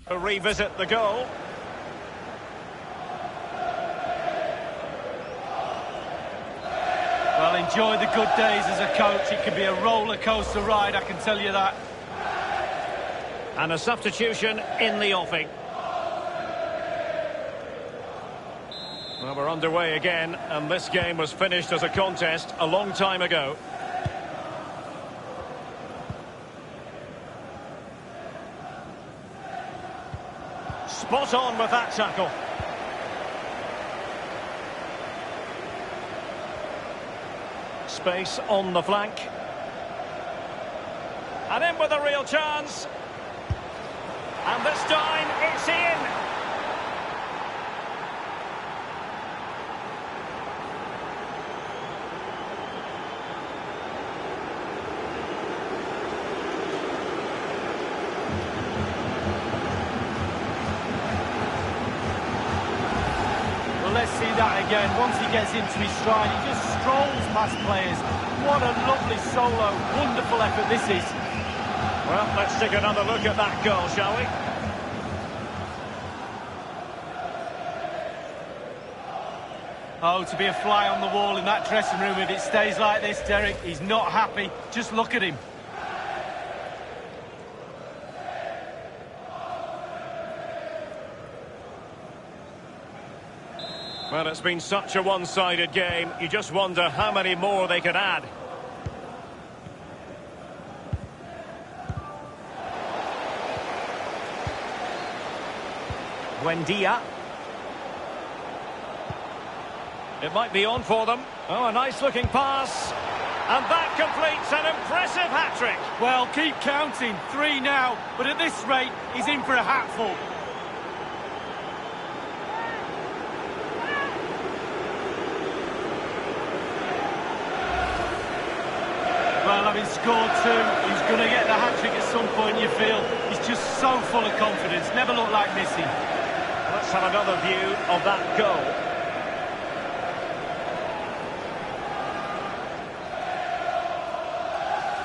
To revisit the goal. Well, enjoy the good days as a coach. It can be a roller coaster ride, I can tell you that. And a substitution in the offing. Well, we're underway again, and this game was finished as a contest a long time ago. Spot on with that tackle. Space on the flank. And in with a real chance. And this time, it's in. Let's see that again. Once he gets into his stride, he just strolls past players. What a lovely solo. Wonderful effort this is. Well, let's take another look at that goal, shall we? Oh, to be a fly on the wall in that dressing room if it stays like this, Derek. He's not happy. Just look at him. Well, it's been such a one-sided game. You just wonder how many more they could add. Buendia. It might be on for them. Oh, a nice-looking pass. And that completes an impressive hat-trick. Well, keep counting. 3 now. But at this rate, he's in for a hatful. Well, having scored 2, he's going to get the hat-trick at some point, you feel. He's just so full of confidence, never looked like missing. Let's have another view of that goal.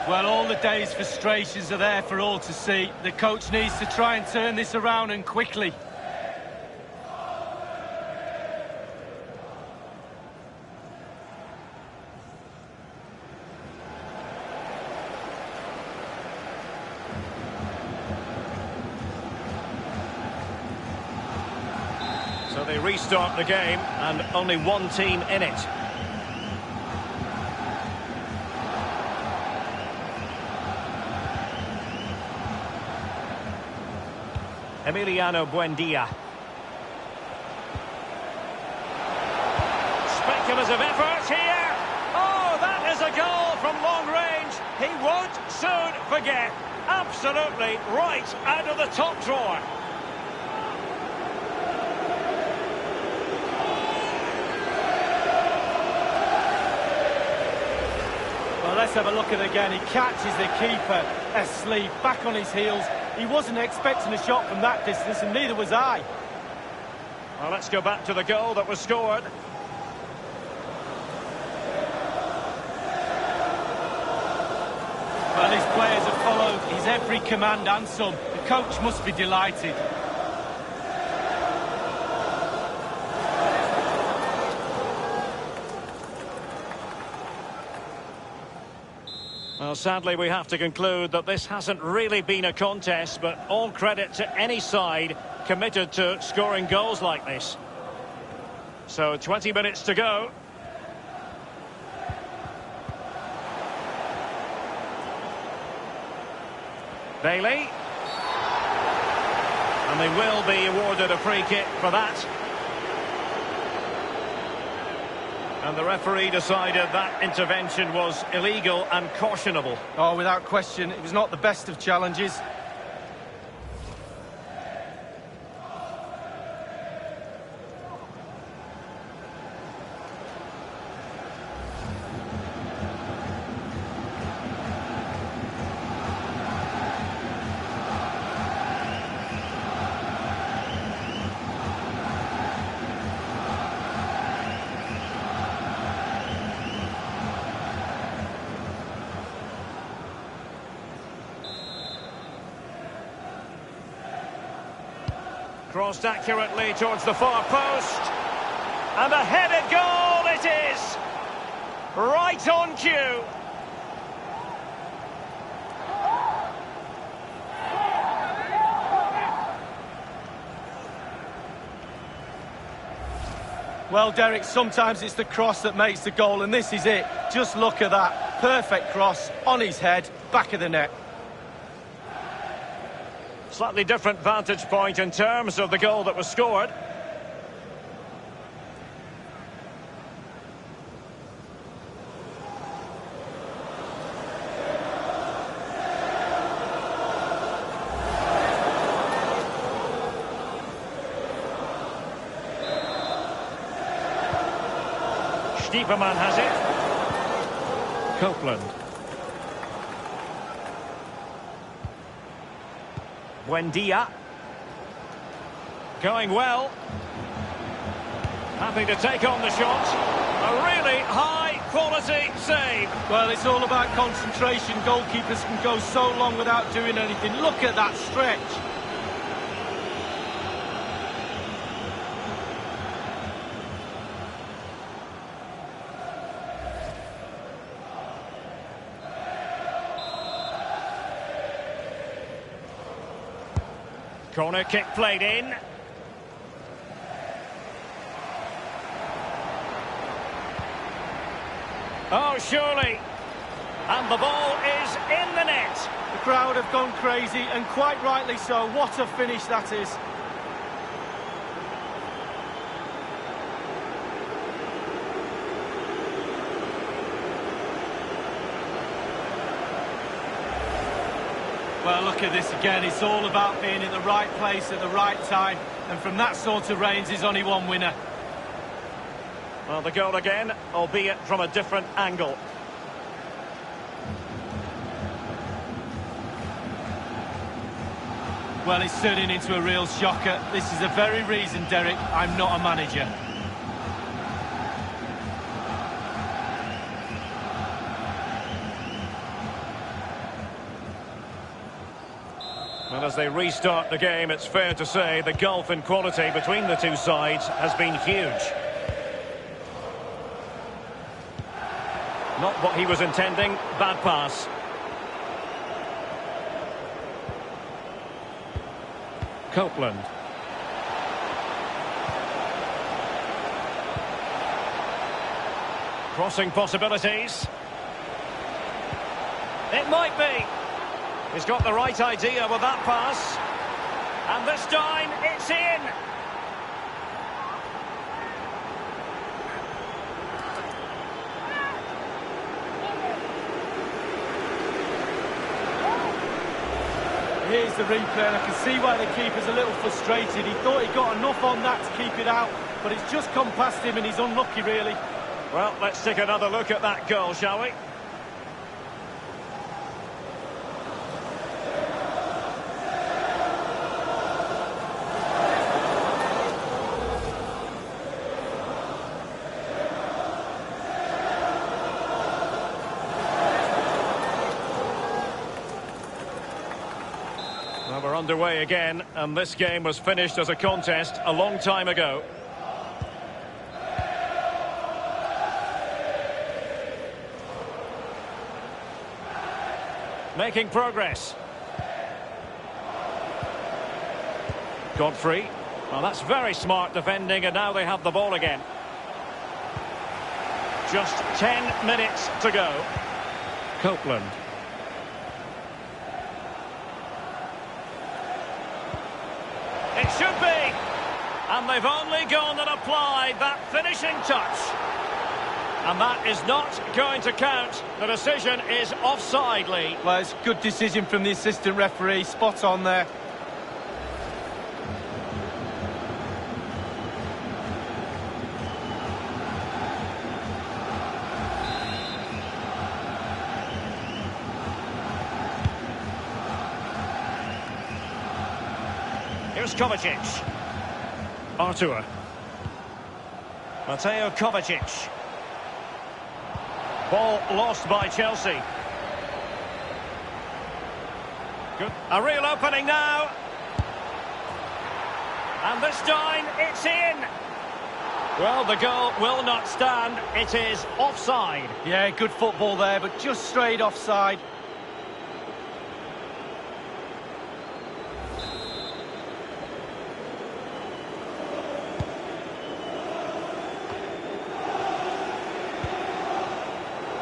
Well, all the day's frustrations are there for all to see. The coach needs to try and turn this around, and quickly. So they restart the game, and only one team in it. Emiliano Buendia. Speculative effort here. Oh, that is a goal from long range. He won't soon forget. Absolutely right out of the top drawer. Well, let's have a look at it again. He catches the keeper asleep, back on his heels. He wasn't expecting a shot from that distance, and neither was I. Well, let's go back to the goal that was scored. Well, his players have followed his every command and some. The coach must be delighted. Well, sadly, we have to conclude that this hasn't really been a contest, but all credit to any side committed to scoring goals like this. So, 20 minutes to go. Bailey. And they will be awarded a free kick for that. And the referee decided that intervention was illegal and cautionable. Oh, without question, it was not the best of challenges. Crossed accurately towards the far post. And a headed goal it is! Right on cue. Well, Derek, sometimes it's the cross that makes the goal, and this is it. Just look at that. Perfect cross, on his head, back of the net. Slightly different vantage point in terms of the goal that was scored. Stiepermann has it. Copeland. Buendia. Going well. Happy to take on the shot. A really high-quality save. Well, it's all about concentration. Goalkeepers can go so long without doing anything. Look at that stretch. Corner kick played in. Oh, surely. And the ball is in the net. The crowd have gone crazy, and quite rightly so. What a finish that is. Well, look at this again. It's all about being in the right place at the right time. And from that sort of range, there's only one winner. Well, the goal again, albeit from a different angle. Well, it's turning into a real shocker. This is the very reason, Derek, I'm not a manager. Well, as they restart the game, it's fair to say the gulf in quality between the two sides has been huge. Not what he was intending, bad pass. Copeland. Crossing possibilities. It might be. He's got the right idea with that pass. And this time, it's in. Here's the replay, and I can see why the keeper's a little frustrated. He thought he got enough on that to keep it out, but it's just come past him and he's unlucky, really. Well, let's take another look at that goal, shall we? Well, we're underway again, and this game was finished as a contest a long time ago. Making progress. Godfrey. Well, that's very smart defending, and now they have the ball again. Just 10 minutes to go. Copeland. It should be. And they've only gone and applied that finishing touch. And that is not going to count. The decision is offside, Lee. Well, it's a good decision from the assistant referee. Spot on there. Here's Kovacic. Artur. Mateo Kovacic. Ball lost by Chelsea. Good. A real opening now. And this time, it's in! Well, the goal will not stand. It is offside. Yeah, good football there, but just straight offside.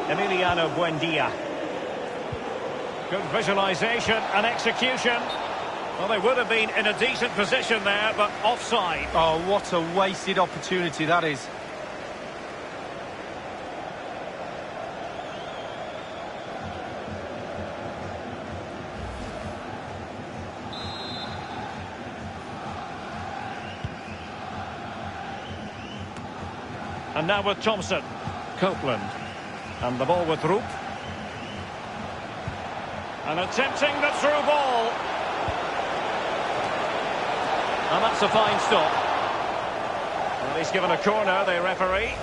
Emiliano Buendia. Good visualisation and execution. Well, they would have been in a decent position there, but offside. Oh, what a wasted opportunity that is. And now with Thompson. Copeland. And the ball with Roop. And attempting the through ball. And that's a fine stop. Well, he's given a corner, the referee.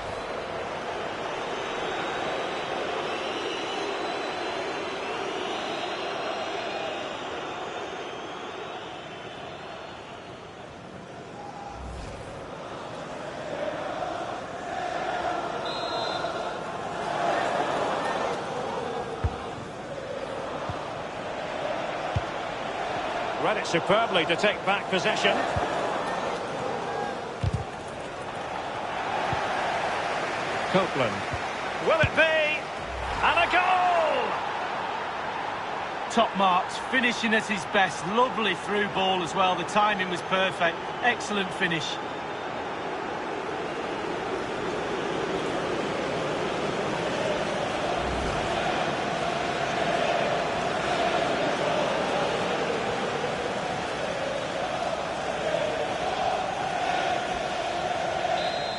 Read it superbly to take back possession. Copeland. Will it be? And a goal! Top marks, finishing at his best. Lovely through ball as well. The timing was perfect. Excellent finish.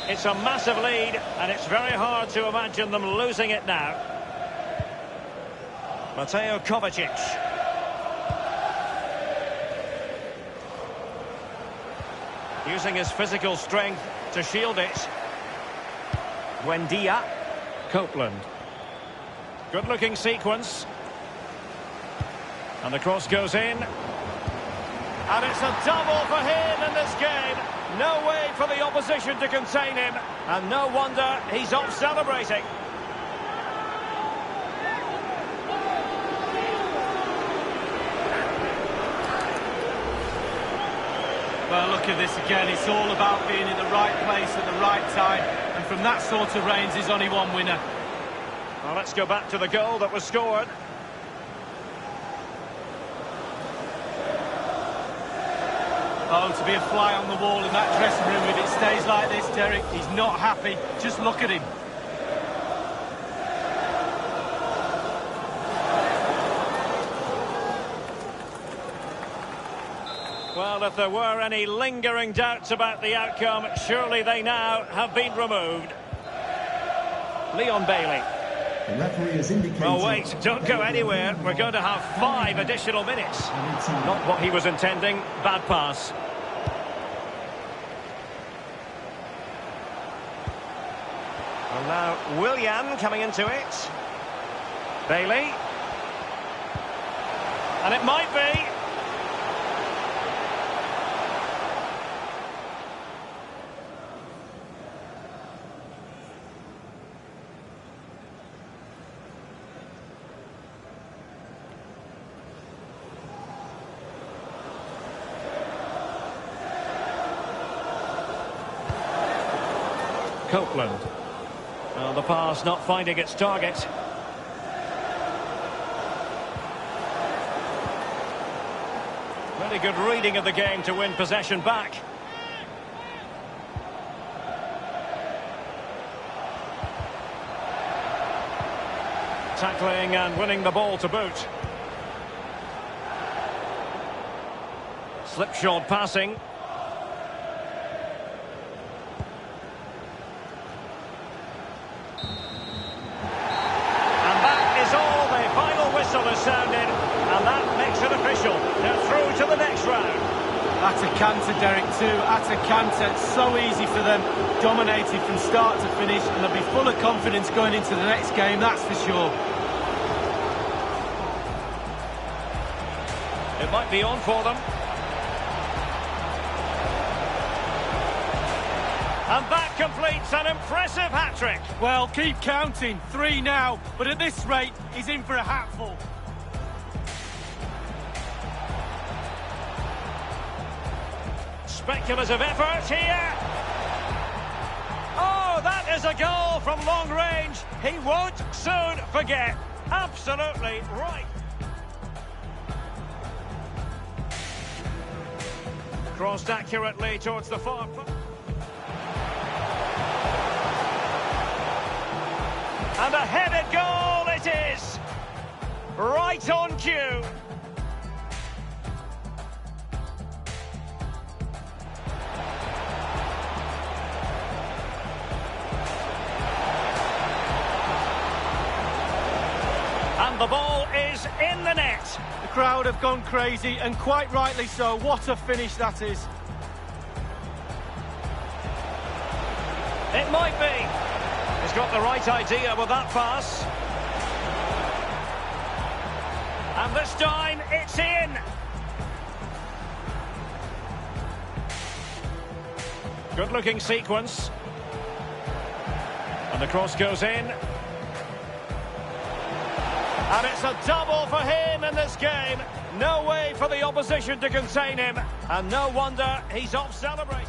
It's a massive lead, and it's very hard to imagine them losing it now. Mateo Kovacic. Using his physical strength to shield it. Buendia. Copeland. Good-looking sequence. And the cross goes in. And it's a double for him in this game. No way for the opposition to contain him. And no wonder he's off celebrating. Well, look at this again. It's all about being in the right place at the right time. And from that sort of range, there's only one winner. Well, let's go back to the goal that was scored. Oh, to be a fly on the wall in that dressing room if it stays like this, Derek. He's not happy. Just look at him. Well, if there were any lingering doubts about the outcome, surely they now have been removed. Leon Bailey. The referee has indicated... Oh, wait, don't go anywhere. We're going to have 5 additional minutes. Not what he was intending. Bad pass. Well, now, Willian coming into it. Bailey. And it might be. Copeland. Well, the pass not finding its target. Really good reading of the game to win possession back. Tackling and winning the ball to boot. Slipshod passing. Has sounded, and that makes it official. They're through to the next round. That's a canter, Derek, too. That's a canter. It's so easy for them. Dominated from start to finish, and they'll be full of confidence going into the next game, that's for sure. It might be on for them. And that completes an impressive hat-trick. Well, keep counting. 3 now. But at this rate, he's in for a hatful. Speculative effort here. Oh, that is a goal from long range. He won't soon forget. Absolutely right. Crossed accurately towards the far post. And a headed goal it is. Right on cue. And the ball is in the net. The crowd have gone crazy, and quite rightly so. What a finish that is. It might be. He's got the right idea with that pass. And this time, it's in. Good-looking sequence. And the cross goes in. And it's a double for him in this game. No way for the opposition to contain him. And no wonder he's off celebrating.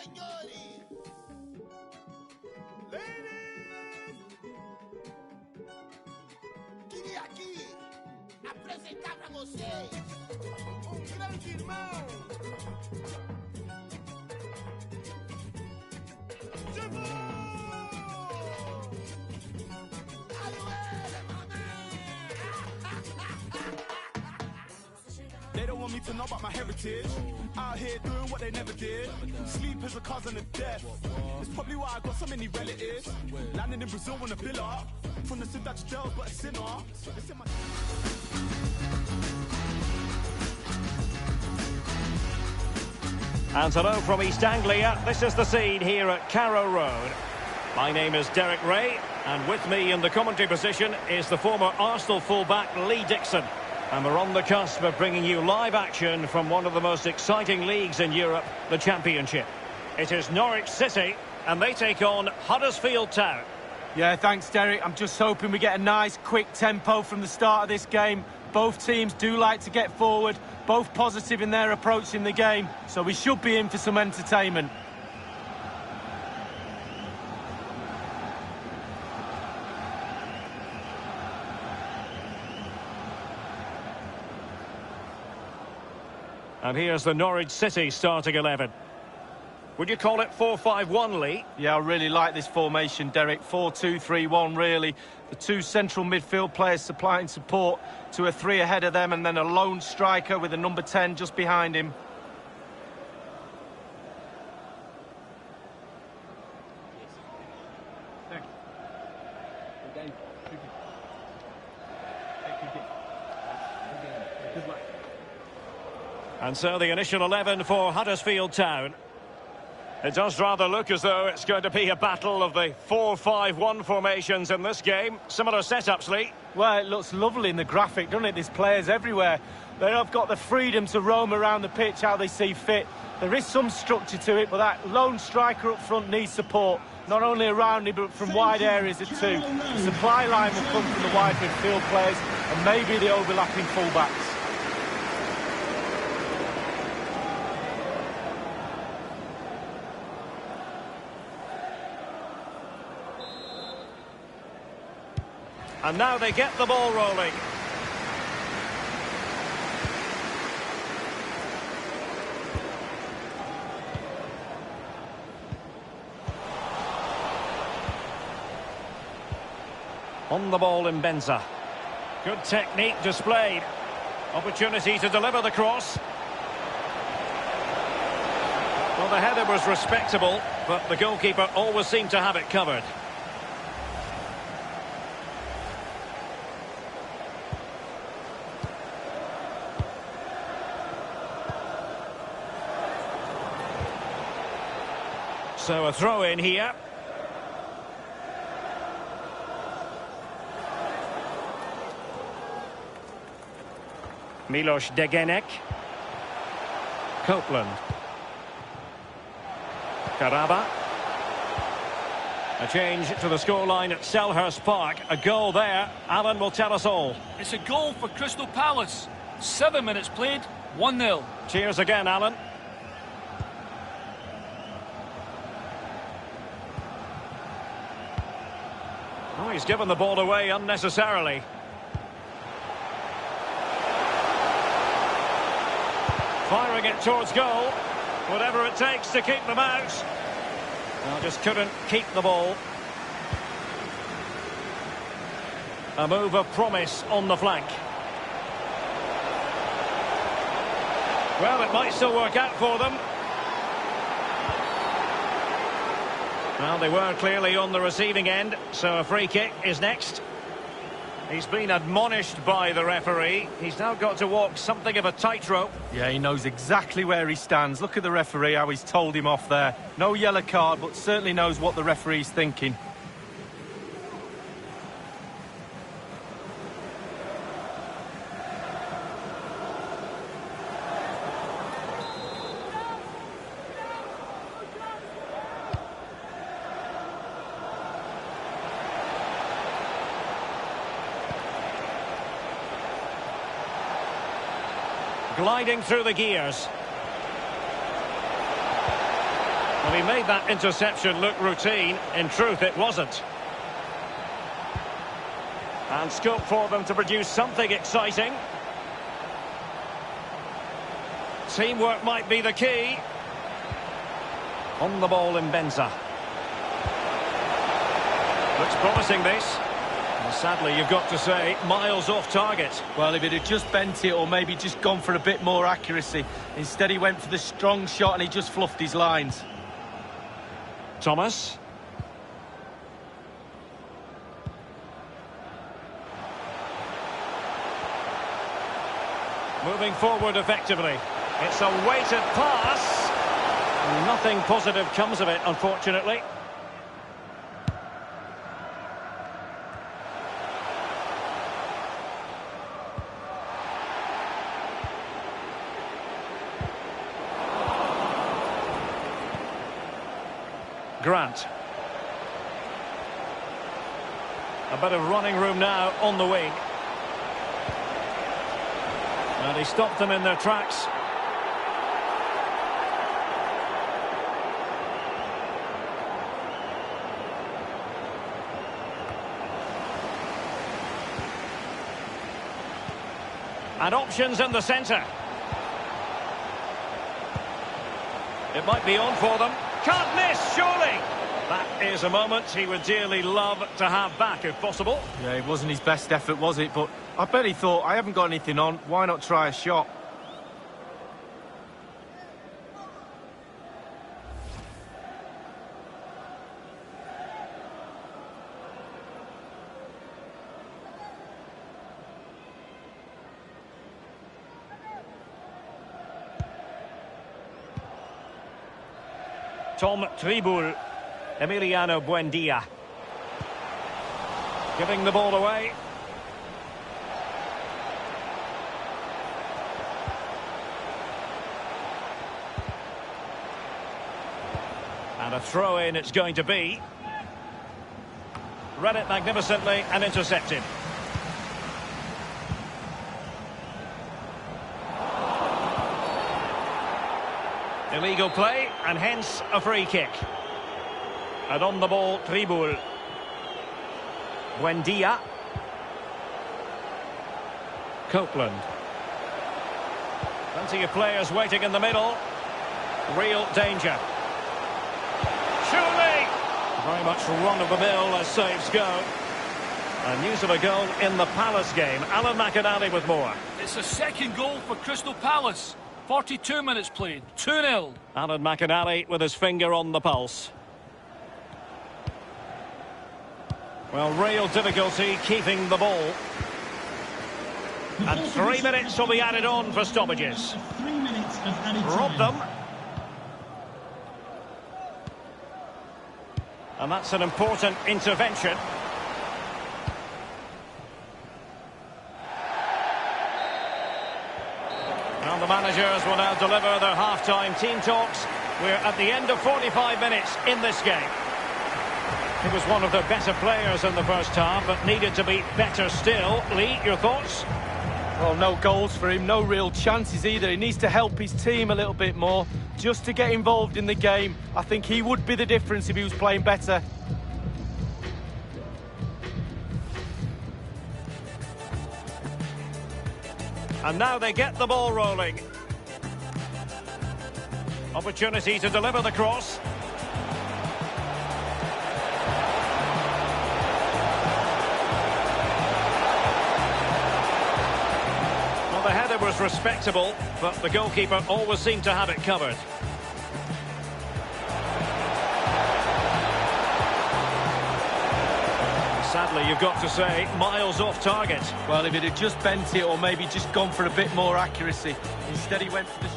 signori! Ladies! Queria aqui apresentar pra vocês um grande irmão! They don't want me to know about my heritage. Out here doing what they never did. Sleep is a cousin of death. It's probably why I got so many relatives. Landing in Brazil on a villa. From the Dutch jails, but a sinner. It's in my... And hello from East Anglia. This is the scene here at Carrow Road. My name is Derek Ray, and with me in the commentary position is the former Arsenal fullback Lee Dixon. And we're on the cusp of bringing you live action from one of the most exciting leagues in Europe, the Championship. It is Norwich City, and they take on Huddersfield Town. Yeah, thanks, Derek. I'm just hoping we get a nice, quick tempo from the start of this game. Both teams do like to get forward, both positive in their approach in the game, so we should be in for some entertainment. And here's the Norwich City starting 11. Would you call it 4-5-1, Lee? Yeah, I really like this formation, Derek. 4-2-3-1, really. The two central midfield players supplying support to a three ahead of them, and then a lone striker with a number 10 just behind him. And so the initial 11 for Huddersfield Town. It does rather look as though it's going to be a battle of the 4-5-1 formations in this game. Similar setups, Lee. Well, it looks lovely in the graphic, doesn't it? There's players everywhere. They have got the freedom to roam around the pitch how they see fit. There is some structure to it, but that lone striker up front needs support, not only around him, but from wide areas too. The supply line will come from the wide midfield players and maybe the overlapping fullbacks. And now they get the ball rolling. On the ball in Benza. Good technique displayed. Opportunity to deliver the cross. Well, the header was respectable, but the goalkeeper always seemed to have it covered. So a throw in here. Milos Degenek. Copeland. Karaba. A change to the scoreline at Selhurst Park. A goal there. Alan will tell us all. It's a goal for Crystal Palace. 7 minutes played, 1-0. Cheers again, Alan. Oh, he's given the ball away unnecessarily. Firing it towards goal. Whatever it takes to keep them out. Well, just couldn't keep the ball. A move of promise on the flank. Well, it might still work out for them. Well, they were clearly on the receiving end, so a free kick is next. He's been admonished by the referee. He's now got to walk something of a tightrope. Yeah, he knows exactly where he stands. Look at the referee, how he's told him off there. No yellow card, but certainly knows what the referee's thinking. Gliding through the gears. Well, he made that interception look routine. In truth, it wasn't. And scope for them to produce something exciting. Teamwork might be the key. On the ball in Benza. Looks promising, this. Well, sadly, you've got to say, miles off target. Well, if he'd have just bent it or maybe just gone for a bit more accuracy. Instead, he went for the strong shot and he just fluffed his lines. Thomas. Moving forward effectively. It's a weighted pass. Nothing positive comes of it, unfortunately. Grant. A bit of running room now on the wing. And he stopped them in their tracks. And options in the centre. It might be on for them. Can't miss, surely! That is a moment he would dearly love to have back, if possible. Yeah, it wasn't his best effort, was it? But I bet he thought, I haven't got anything on, why not try a shot? Tom Tribul, Emiliano Buendia. Giving the ball away. And a throw-in it's going to be. Read it magnificently and intercepted. Illegal play, and hence a free kick. And on the ball, Tribul. Buendia. Copeland. Plenty of players waiting in the middle. Real danger. Surely! Very much run-of-the-mill as saves go. And news of a goal in the Palace game. Alan McInally with more. It's a second goal for Crystal Palace. 42 minutes played, 2-0. Alan McInally with his finger on the pulse. Well, real difficulty keeping the ball. And 3 minutes will be added on for stoppages. 3 minutes of added time. Rob them. And that's an important intervention. And the managers will now deliver their half-time team talks. We're at the end of 45 minutes in this game. He was one of the better players in the first half, but needed to be better still. Lee, your thoughts? Well, no goals for him, no real chances either. He needs to help his team a little bit more, just to get involved in the game. I think he would be the difference if he was playing better. And now they get the ball rolling. Opportunity to deliver the cross. Well, the header was respectable, but the goalkeeper always seemed to have it covered. Sadly, you've got to say, miles off target. Well, if he'd have just bent it or maybe just gone for a bit more accuracy. Instead, he went for the...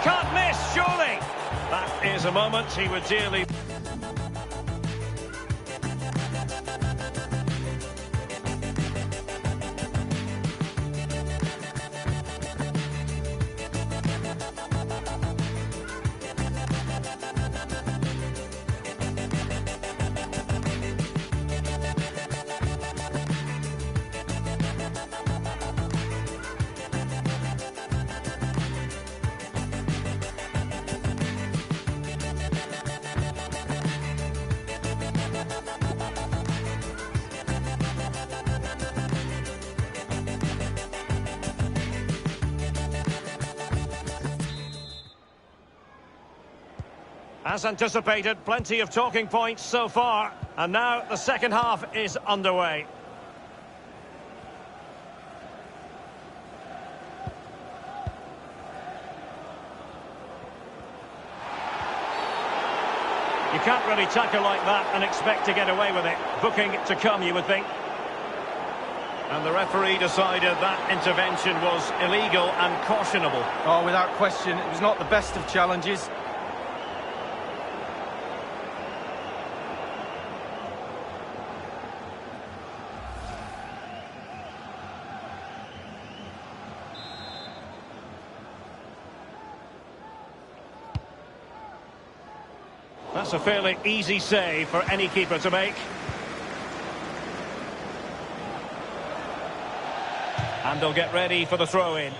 Can't miss, surely! That is a moment he would dearly... As anticipated, plenty of talking points so far. And now the second half is underway. You can't really tackle like that and expect to get away with it. Booking to come, you would think. And the referee decided that intervention was illegal and cautionable. Oh, without question, it was not the best of challenges. That's a fairly easy save for any keeper to make. And they'll get ready for the throw-in.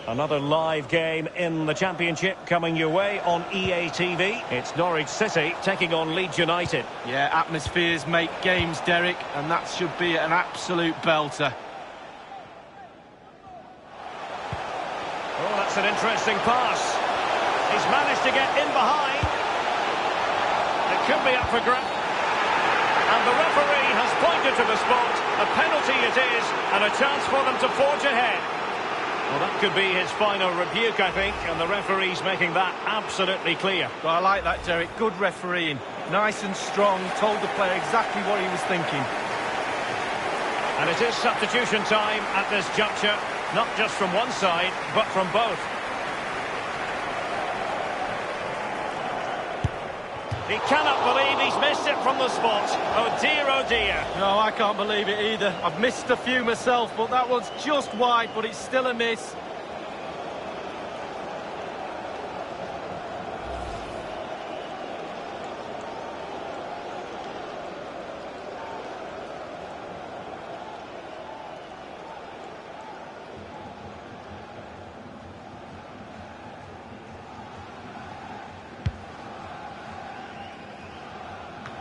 Another live game in the Championship coming your way on EA TV. It's Norwich City taking on Leeds United. Yeah, atmospheres make games, Derek, and that should be an absolute belter. Oh, that's an interesting pass. He's managed to get in behind. It could be up for grabs. And the referee has pointed to the spot. A penalty it is, and a chance for them to forge ahead. Well, that could be his final rebuke, I think, and the referee's making that absolutely clear. Well, I like that, Derek. Good refereeing. Nice and strong, told the player exactly what he was thinking. And it is substitution time at this juncture, not just from one side, but from both. He cannot believe he's missed it from the spot. Oh dear, oh dear. No, I can't believe it either. I've missed a few myself, but that one's just wide, but it's still a miss.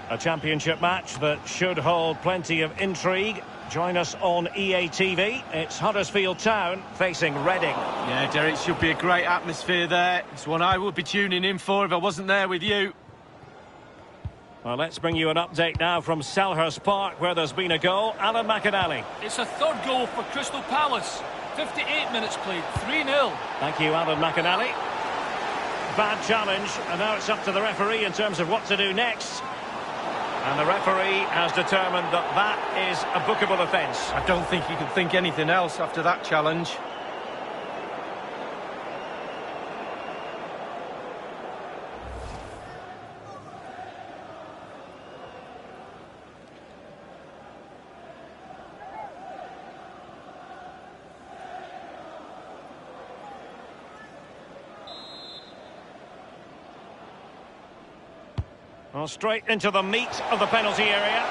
A championship match that should hold plenty of intrigue. Join us on EA TV. It's Huddersfield Town facing Reading. Yeah, Derek, should be a great atmosphere there. It's one I would be tuning in for if I wasn't there with you. Well, let's bring you an update now from Selhurst Park, where there's been a goal. Alan McInally. It's a third goal for Crystal Palace. 58 minutes played, 3-0. Thank you, Alan McInally. Bad challenge, and now it's up to the referee in terms of what to do next. And the referee has determined that that is a bookable offence. I don't think he could think anything else after that challenge. Well, straight into the meat of the penalty area.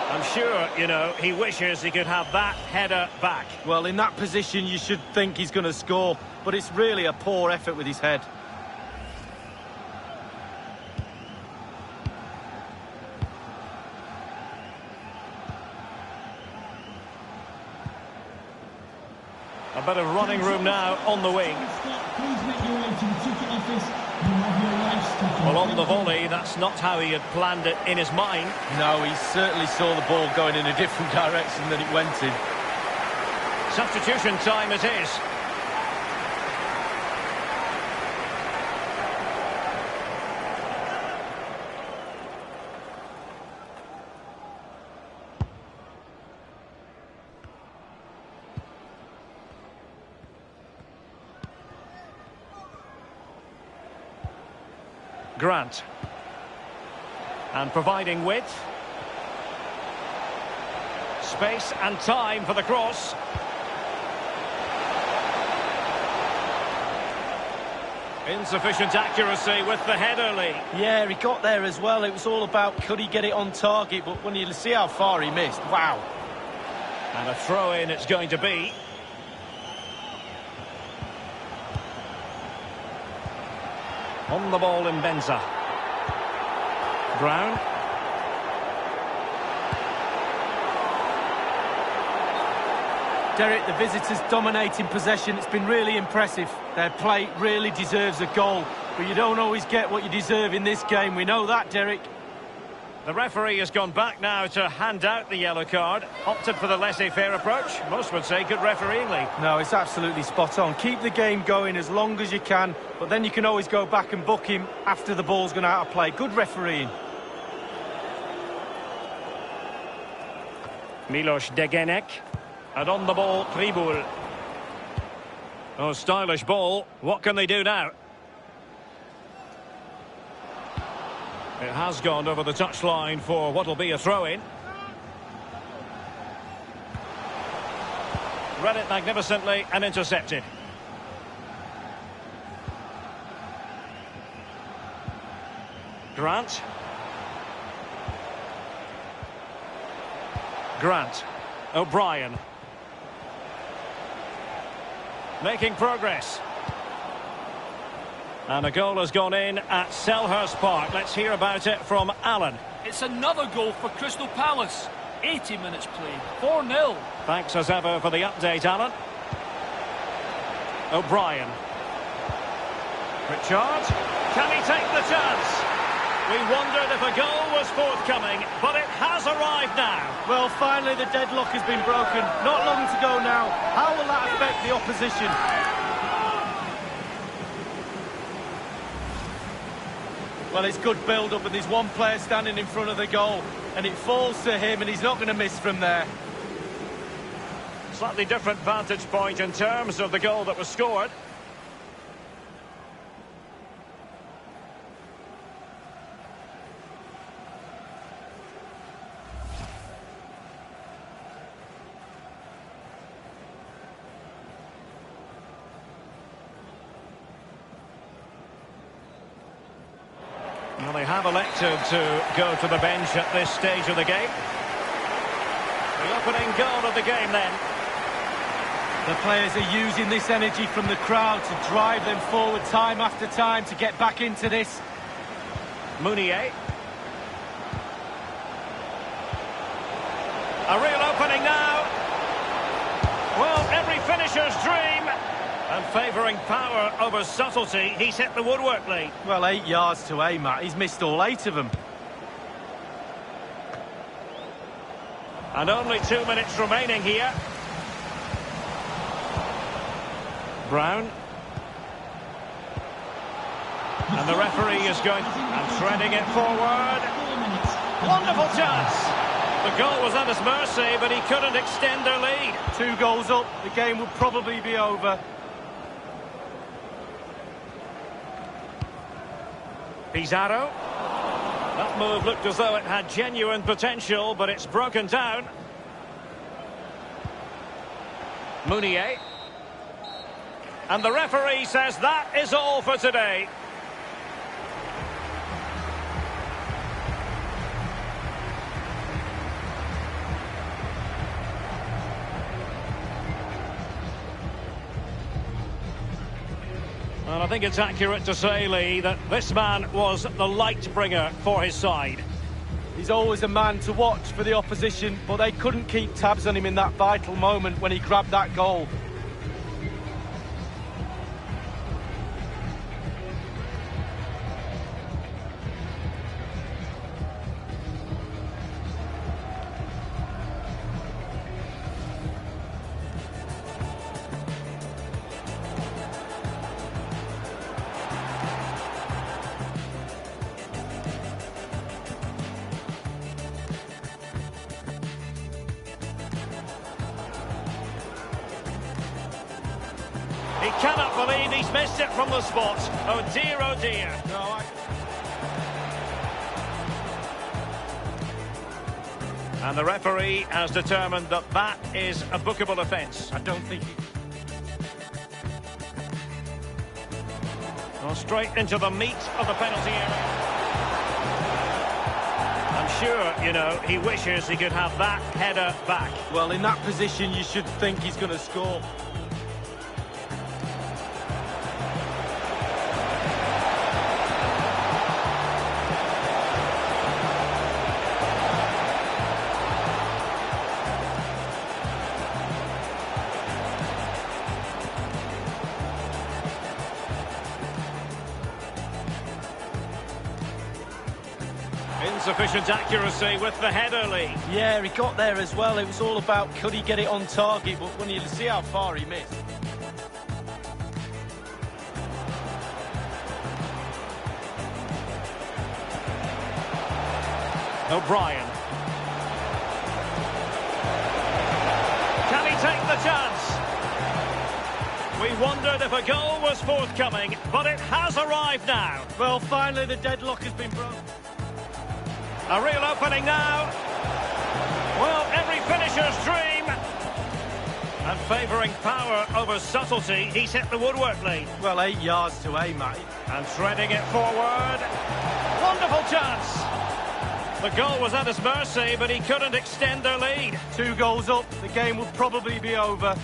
I'm sure, you know, he wishes he could have that header back. Well, in that position, you should think he's going to score, but it's really a poor effort with his head. A bit of running room now on the wing. Please make your way to the ticket office. You have your rights to. Well, on the volley, that's not how he had planned it in his mind. No, he certainly saw the ball going in a different direction than it went in. Substitution time it is. Grant. And providing width. Space and time for the cross. Insufficient accuracy with the header, Lee. Yeah, he got there as well. It was all about could he get it on target, but when you see how far he missed, wow. And a throw-in it's going to be. On the ball in Benza. Brown. Derek, the visitors dominating possession. It's been really impressive. Their play really deserves a goal. But you don't always get what you deserve in this game. We know that, Derek. The referee has gone back now to hand out the yellow card. Opted for the laissez-faire approach. Most would say good refereeing, Lee. No, it's absolutely spot on. Keep the game going as long as you can, but then you can always go back and book him after the ball's gone out of play. Good refereeing. Milos Degenek. And on the ball, Pribul. Oh, stylish ball. What can they do now? It has gone over the touchline for what will be a throw-in. Read it magnificently and intercepted. Grant. O'Brien. Making progress. And a goal has gone in at Selhurst Park. Let's hear about it from Alan. It's another goal for Crystal Palace. 80 minutes played. 4-0. Thanks as ever for the update, Alan. O'Brien. Richard. Can he take the chance? We wondered if a goal was forthcoming, but it has arrived now. Well, finally the deadlock has been broken. Not long to go now. How will that affect the opposition? Well, it's good build-up, and there's one player standing in front of the goal, and it falls to him, and he's not going to miss from there. Slightly different vantage point in terms of the goal that was scored. Well, they have elected to go to the bench at this stage of the game. The opening goal of the game then. The players are using this energy from the crowd to drive them forward time after time to get back into this. Mounier. A real opening now. Well, every finisher's dream. And favouring power over subtlety, he's hit the woodwork, Lee. Well, 8 yards to aim at. He's missed all 8 of them. And only 2 minutes remaining here. Brown. And the referee is going and threading it forward. Wonderful chance. The goal was at his mercy, but he couldn't extend their lead. 2 goals up, the game would probably be over. Pizarro. That move looked as though it had genuine potential, but it's broken down. Mounier. And the referee says that is all for today. And I think it's accurate to say, Lee, that this man was the light bringer for his side. He's always a man to watch for the opposition, but they couldn't keep tabs on him in that vital moment when he grabbed that goal. He cannot believe he's missed it from the spot. Oh dear, oh dear. No, And the referee has determined that that is a bookable offence. I don't think Well, straight into the meat of the penalty area. I'm sure, you know, he wishes he could have that header back. Well, in that position, you should think he's going to score. sufficient accuracy with the header lead. Yeah, he got there as well. It was all about could he get it on target, but when you see how far he missed. O'Brien. Can he take the chance? We wondered if a goal was forthcoming, but it has arrived now. Well, finally the deadlock has been broken. A real opening now. Well, every finisher's dream. And favouring power over subtlety, he's hit the woodwork lead. Well, 8 yards to aim at. And threading it forward. Wonderful chance. The goal was at his mercy, but he couldn't extend their lead. 2 goals up, the game will probably be over.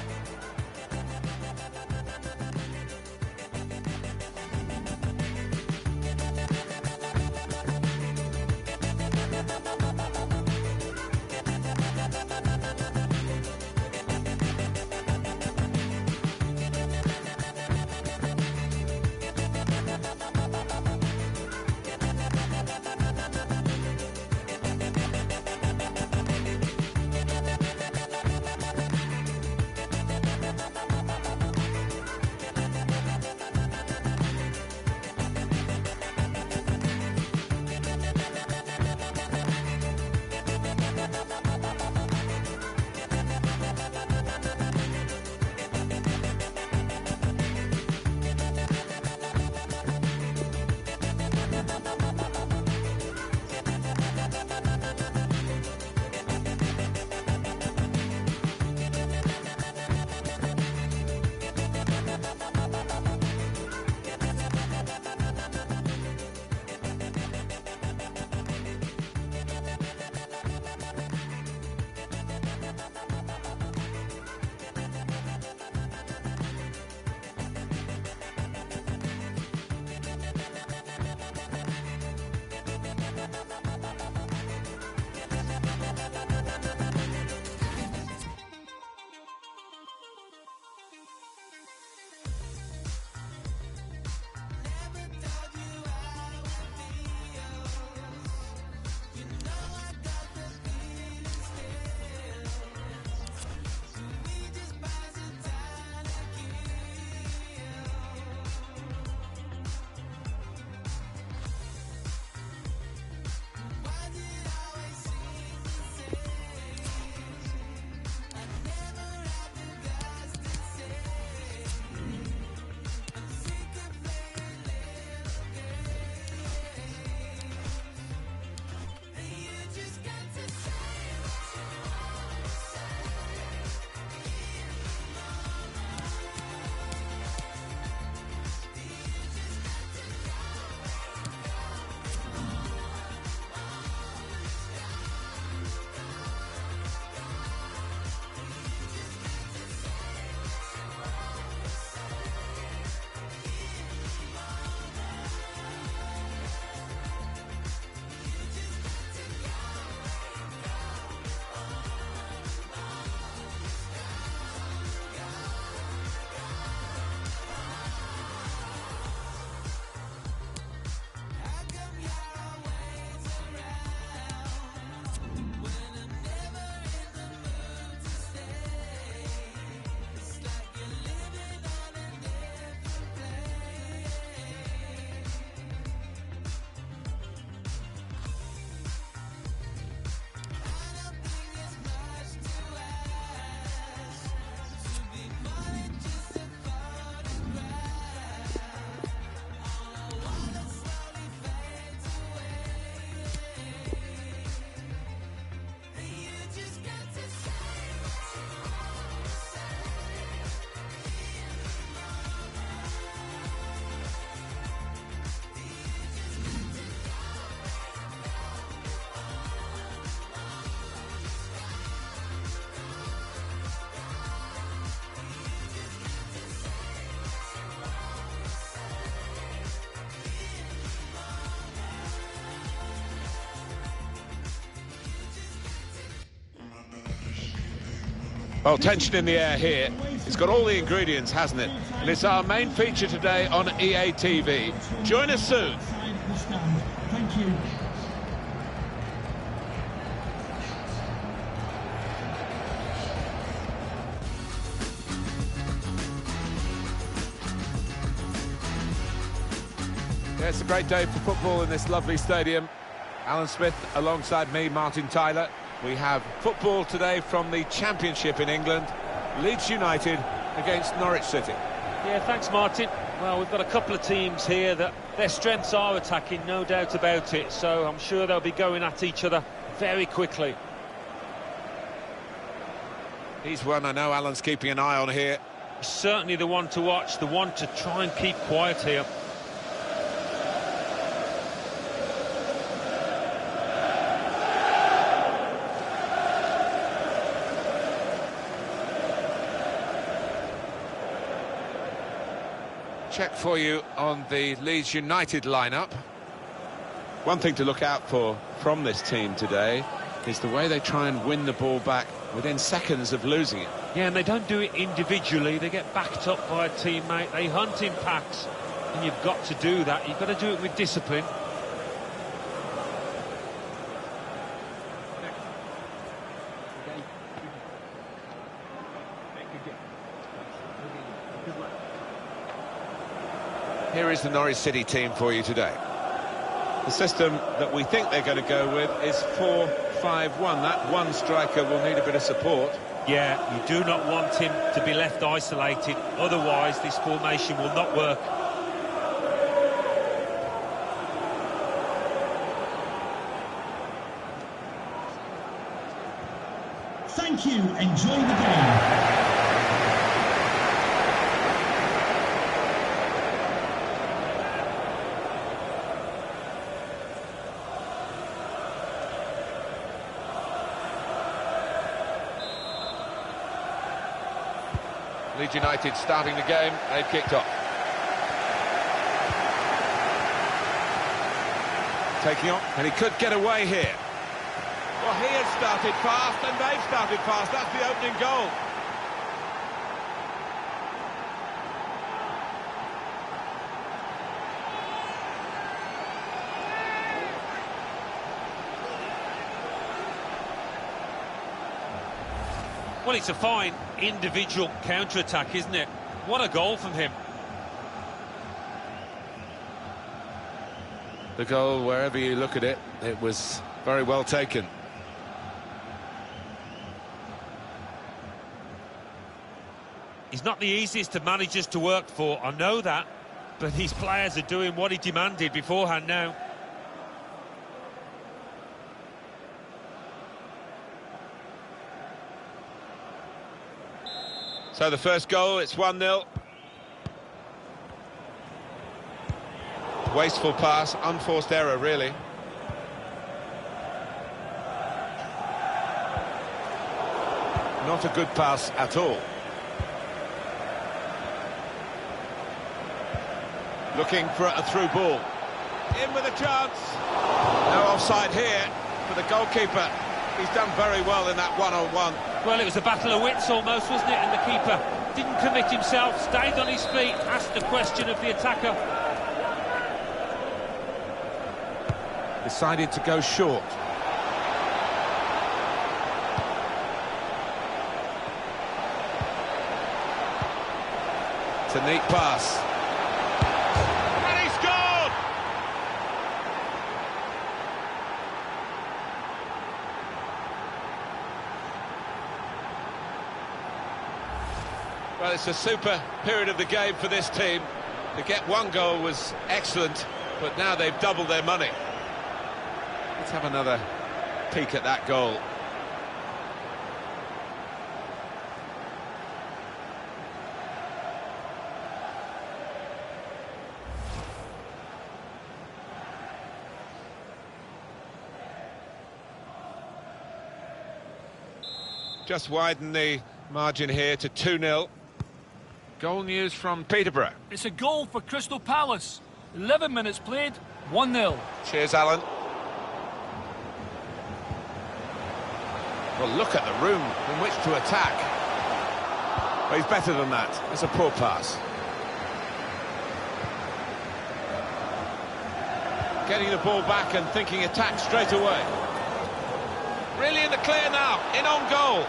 Well, tension in the air here. It's got all the ingredients, hasn't it? And it's our main feature today on EA TV. Join us soon. Thank you. It's a great day for football in this lovely stadium. Alan Smith alongside me, Martin Tyler. We have football today from the Championship in England. Leeds United against Norwich City. Yeah, thanks, Martin. Well, we've got a couple of teams here that their strengths are attacking, no doubt about it. So I'm sure they'll be going at each other very quickly. He's one I know Alan's keeping an eye on here. Certainly the one to watch, the one to try and keep quiet here. Check for you on the Leeds United lineup. One thing to look out for from this team today is the way they try and win the ball back within seconds of losing it. Yeah, and they don't do it individually. They get backed up by a teammate. They hunt in packs, and you've got to do that. You've got to do it with discipline. Here is the Norwich City team for you today. The system that we think they're going to go with is 4-5-1. That one striker will need a bit of support. Yeah, you do not want him to be left isolated. Otherwise, this formation will not work. Thank you. Enjoy the game. Leeds United starting the game, they've kicked off. Taking on, and he could get away here. Well, he has started fast, and they've started fast. That's the opening goal. Well, it's a fine individual counter-attack, isn't it? What a goal from him. The goal, wherever you look at it, it was very well taken. He's not the easiest of managers to work for, I know that, but his players are doing what he demanded beforehand now. So the first goal, it's 1-0. Wasteful pass, unforced error, really. Not a good pass at all. Looking for a through ball. In with a chance. No offside here for the goalkeeper. He's done very well in that one-on-one. Well, it was a battle of wits almost, wasn't it? And the keeper didn't commit himself, stayed on his feet, asked the question of the attacker. Decided to go short. It's a neat pass. And he scored! Well, it's a super period of the game for this team. To get one goal was excellent, but now they've doubled their money. Let's have another peek at that goal. Just widen the margin here to 2-0. Goal news from Peterborough. It's a goal for Crystal Palace. 11 minutes played, 1-0. Cheers, Alan. Well, look at the room in which to attack. Well, he's better than that. It's a poor pass. Getting the ball back and thinking attack straight away. Really in the clear now, in on goal.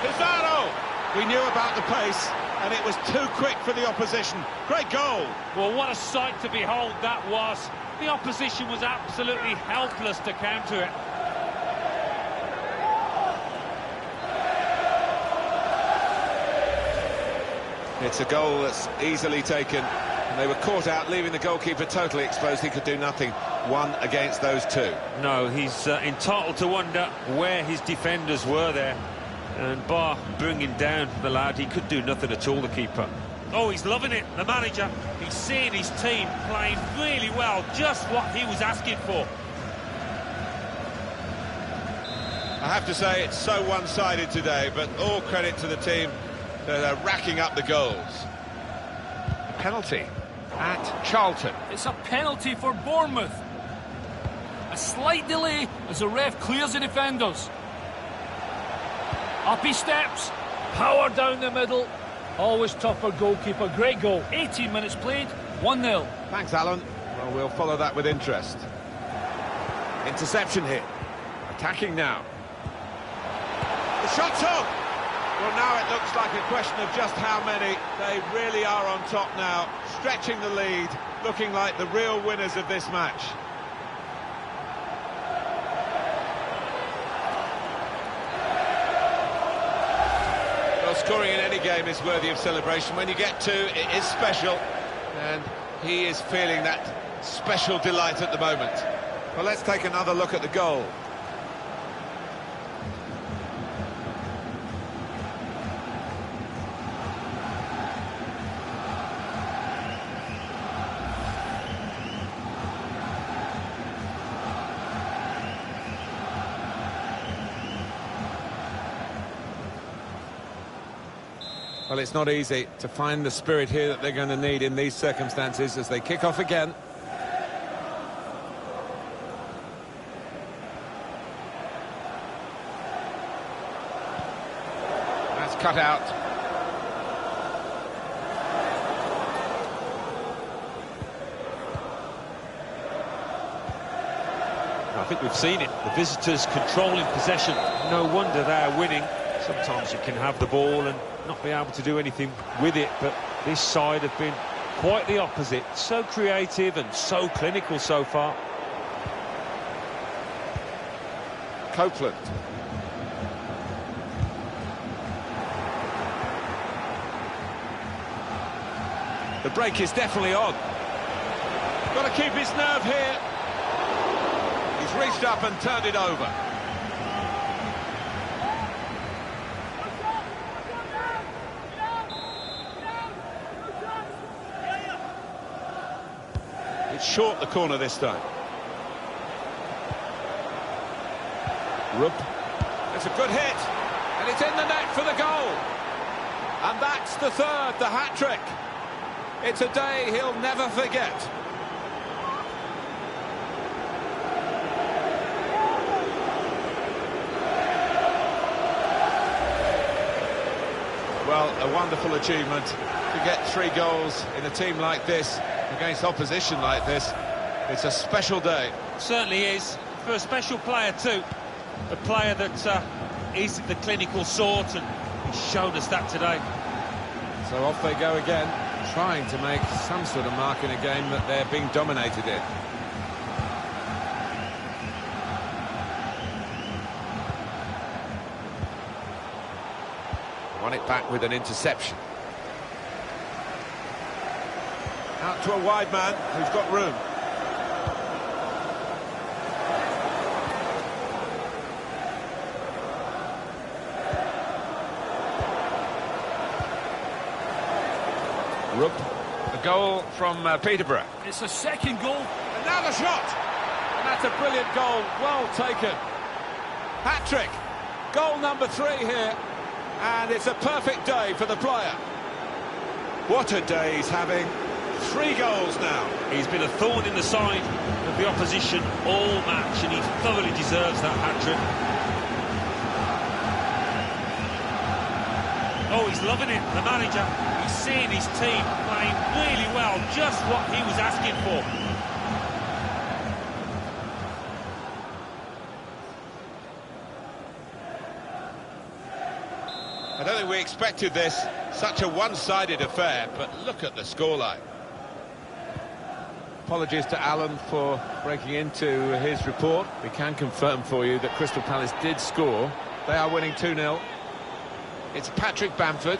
Pizarro! We knew about the pace, and it was too quick for the opposition. Great goal. Well, what a sight to behold that was. The opposition was absolutely helpless to counter it. It's a goal that's easily taken. And they were caught out, leaving the goalkeeper totally exposed. He could do nothing. One against those two. No, he's entitled to wonder where his defenders were there. And bar bringing down the lad, he could do nothing at all, the keeper. Oh, he's loving it, the manager. He's seeing his team playing really well, just what he was asking for. I have to say, it's so one-sided today, but all credit to the team that are racking up the goals. Penalty at Charlton. It's a penalty for Bournemouth. A slight delay as the ref clears the defenders. Up he steps, power down the middle. Always tough for goalkeeper, great goal. 18 minutes played, 1-0. Thanks, Alan. Well, we'll follow that with interest. Interception here. Attacking now. The shot's on! Well, now it looks like a question of just how many. They really are on top now, stretching the lead, looking like the real winners of this match. Well, scoring in any game is worthy of celebration. When you get two, it is special, and he is feeling that special delight at the moment. Well, let's take another look at the goal. Well, it's not easy to find the spirit here that they're going to need in these circumstances as they kick off again. That's cut out. I think we've seen it. The visitors controlling possession. No wonder they're winning. Sometimes you can have the ball and not be able to do anything with it, but this side have been quite the opposite. So creative and so clinical so far. Copeland. The break is definitely on. Got to keep his nerve here. He's reached up and turned it over. It's short the corner this time. Rupp. It's a good hit. And it's in the net for the goal. And that's the third, the hat-trick. It's a day he'll never forget. Well, a wonderful achievement to get 3 goals in a team like this, against opposition like this. It's a special day. Certainly is, for a special player too. A player that is the clinical sort, and he's shown us that today. So off they go again, trying to make some sort of mark in a game that they're being dominated in. Won it back with an interception. Out to a wide man who's got room. Rupp, a goal from Peterborough. It's a second goal. And now the shot! And that's a brilliant goal, well taken. Hat-trick, goal number 3 here. And it's a perfect day for the player. What a day he's having. 3 goals now. He's been a thorn in the side of the opposition all match, and he thoroughly deserves that hat-trick. Oh, he's loving it, the manager. He's seeing his team playing really well, just what he was asking for. I don't think we expected this, such a one-sided affair, but look at the scoreline. Apologies to Alan for breaking into his report. We can confirm for you that Crystal Palace did score. They are winning 2-0. It's Patrick Bamford.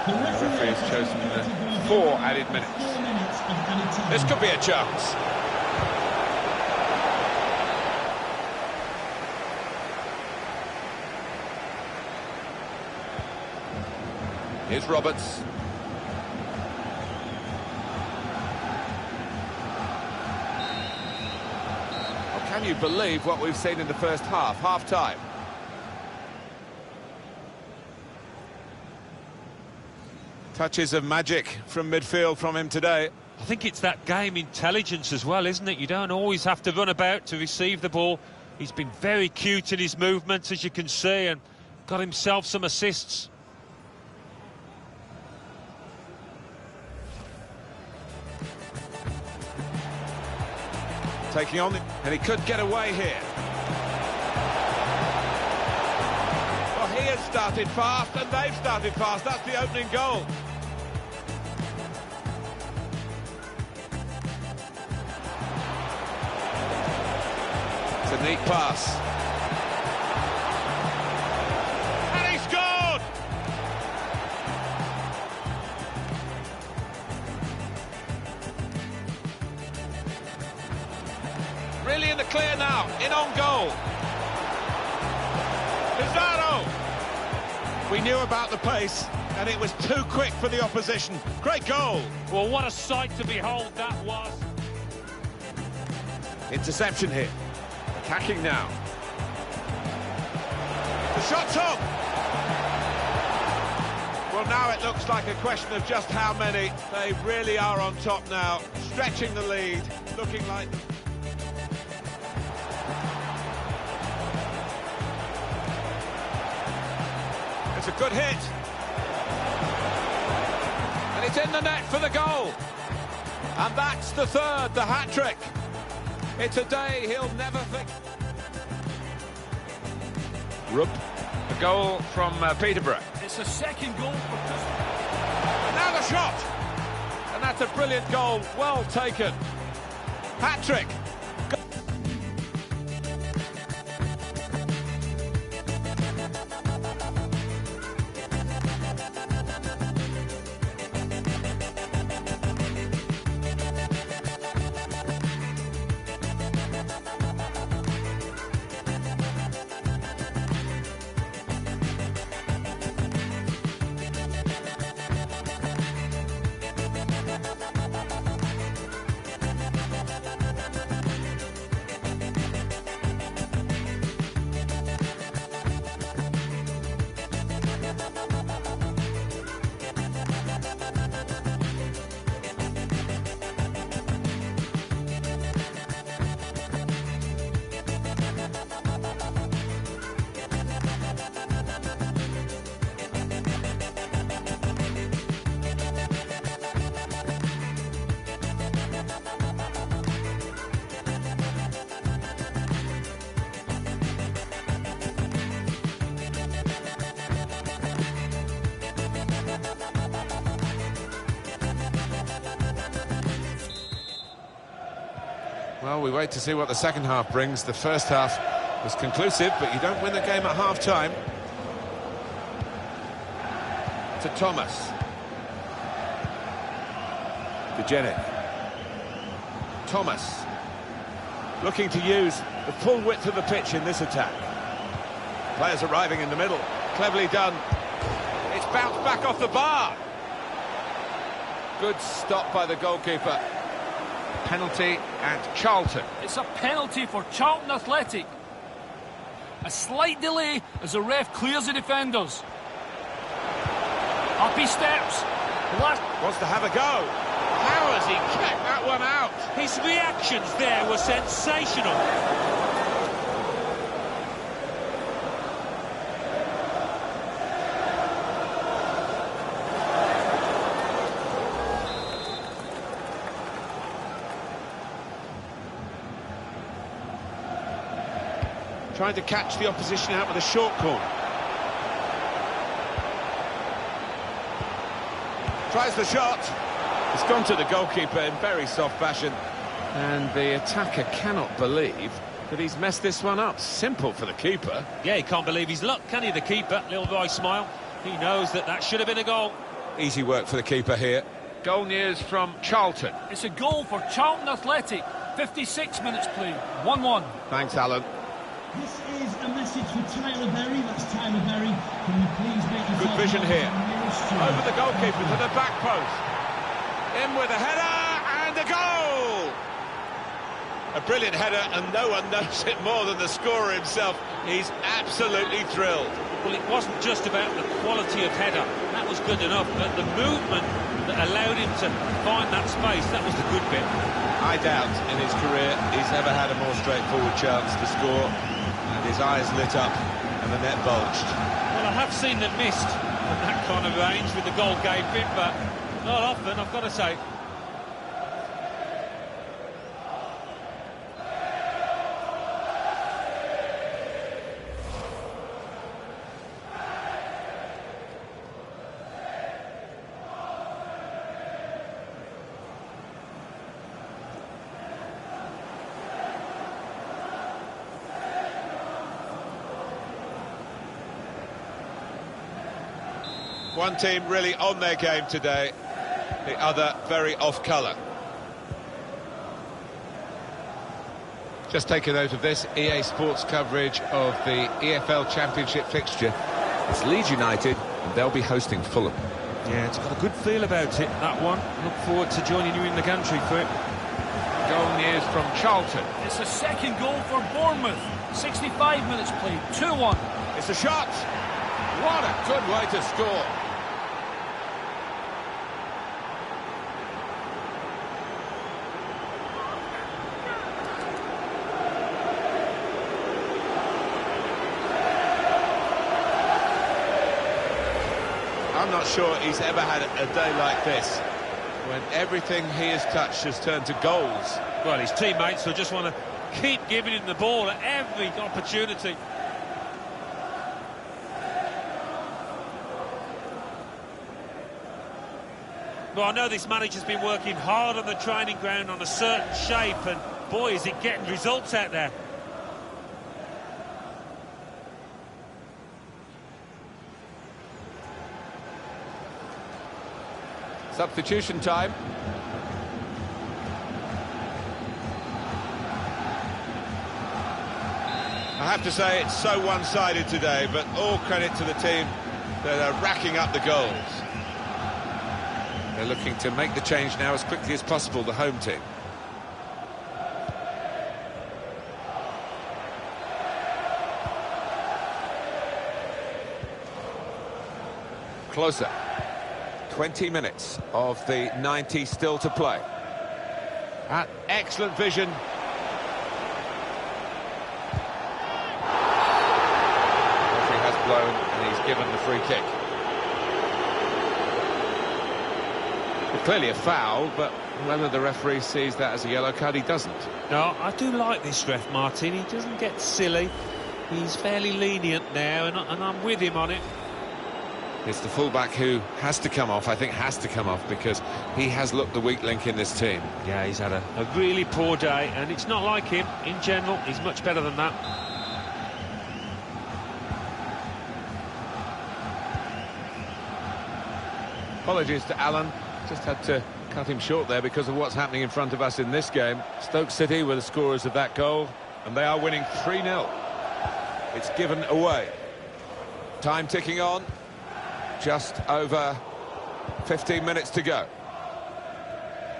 The referee has chosen 4 added minutes. This could be a chance. Here's Roberts. Well, can you believe what we've seen in the first half? Half-time. Touches of magic from midfield from him today. I think it's that game intelligence as well, isn't it? You don't always have to run about to receive the ball. He's been very cute in his movements, as you can see, and got himself some assists. Taking on, and he could get away here. Well, he has started fast, and they've started fast. That's the opening goal. It's a neat pass. And he scored! Really in the clear now, in on goal. Pizarro! We knew about the pace, and it was too quick for the opposition. Great goal! Well, what a sight to behold that was. Interception here. Attacking now. The shot's on! Well, now it looks like a question of just how many. They really are on top now, stretching the lead, looking like... It's a good hit. And it's in the net for the goal. And that's the third, the hat-trick. It's a day he'll never think. Rupp, a goal from Peterborough. It's a second goal for Crystal. Now the shot! And that's a brilliant goal, well taken. Hat-trick. Well, we wait to see what the second half brings. The first half was conclusive, but you don't win the game at half-time. To Thomas. Dejenic. Thomas. Looking to use the full width of the pitch in this attack. Players arriving in the middle. Cleverly done. It's bounced back off the bar. Good stop by the goalkeeper. Penalty at Charlton. It's a penalty for Charlton Athletic. A slight delay as the ref clears the defenders. Up he steps. Wants to have a go. How has he kept that one out? His reactions there were sensational. Trying to catch the opposition out with a short corner. Tries the shot. It's gone to the goalkeeper in very soft fashion. And the attacker cannot believe that he's messed this one up. Simple for the keeper. Yeah, he can't believe his luck, can he, the keeper? Little boy smile. He knows that should have been a goal. Easy work for the keeper here. Goal news from Charlton. It's a goal for Charlton Athletic. 56 minutes played. 1-1. Thanks, Alan. This is a message for Tyler Berry. That's Tyler Berry. Can you please make yourself Good vision known to here. the nearest steward? Over the goalkeeper to the back post. In with a header and a goal! A brilliant header, and no one knows it more than the scorer himself. He's absolutely thrilled. Well, it wasn't just about the quality of header. That was good enough, but the movement that allowed him to find that space, that was the good bit. I doubt in his career he's ever had a more straightforward chance to score, and his eyes lit up and the net bulged. Well, I have seen them missed from that kind of range with the goal game bit, but not often, I've got to say. One team really on their game today, the other very off-colour. Just take a note of this, EA Sports coverage of the EFL Championship fixture. It's Leeds United, and they'll be hosting Fulham. Yeah, it's got a good feel about it, that one. Look forward to joining you in the gantry for it. Goal news from Charlton. It's the second goal for Bournemouth. 65 minutes played. 2-1. It's a shot. What a good way to score. I'm not sure he's ever had a day like this, when everything he has touched has turned to goals. Well, his teammates will just want to keep giving him the ball at every opportunity. Well, I know this manager's been working hard on the training ground on a certain shape, and boy, is it getting results out there. Substitution time. I have to say it's so one-sided today, but all credit to the team that are racking up the goals. They're looking to make the change now as quickly as possible, the home team. Closer. 20 minutes of the 90 still to play. Excellent vision. The referee has blown and he's given the free kick. Well, clearly a foul, but whether the referee sees that as a yellow card, he doesn't. No, I do like this ref, Martin. He doesn't get silly. He's fairly lenient now, and I'm with him on it. It's the fullback who has to come off, I think has to come off, because he has looked the weak link in this team. Yeah, he's had a really poor day, and it's not like him. In general, he's much better than that. Apologies to Alan, just had to cut him short there because of what's happening in front of us in this game. Stoke City were the scorers of that goal, and they are winning 3-0. It's given away. Time ticking on. Just over 15 minutes to go.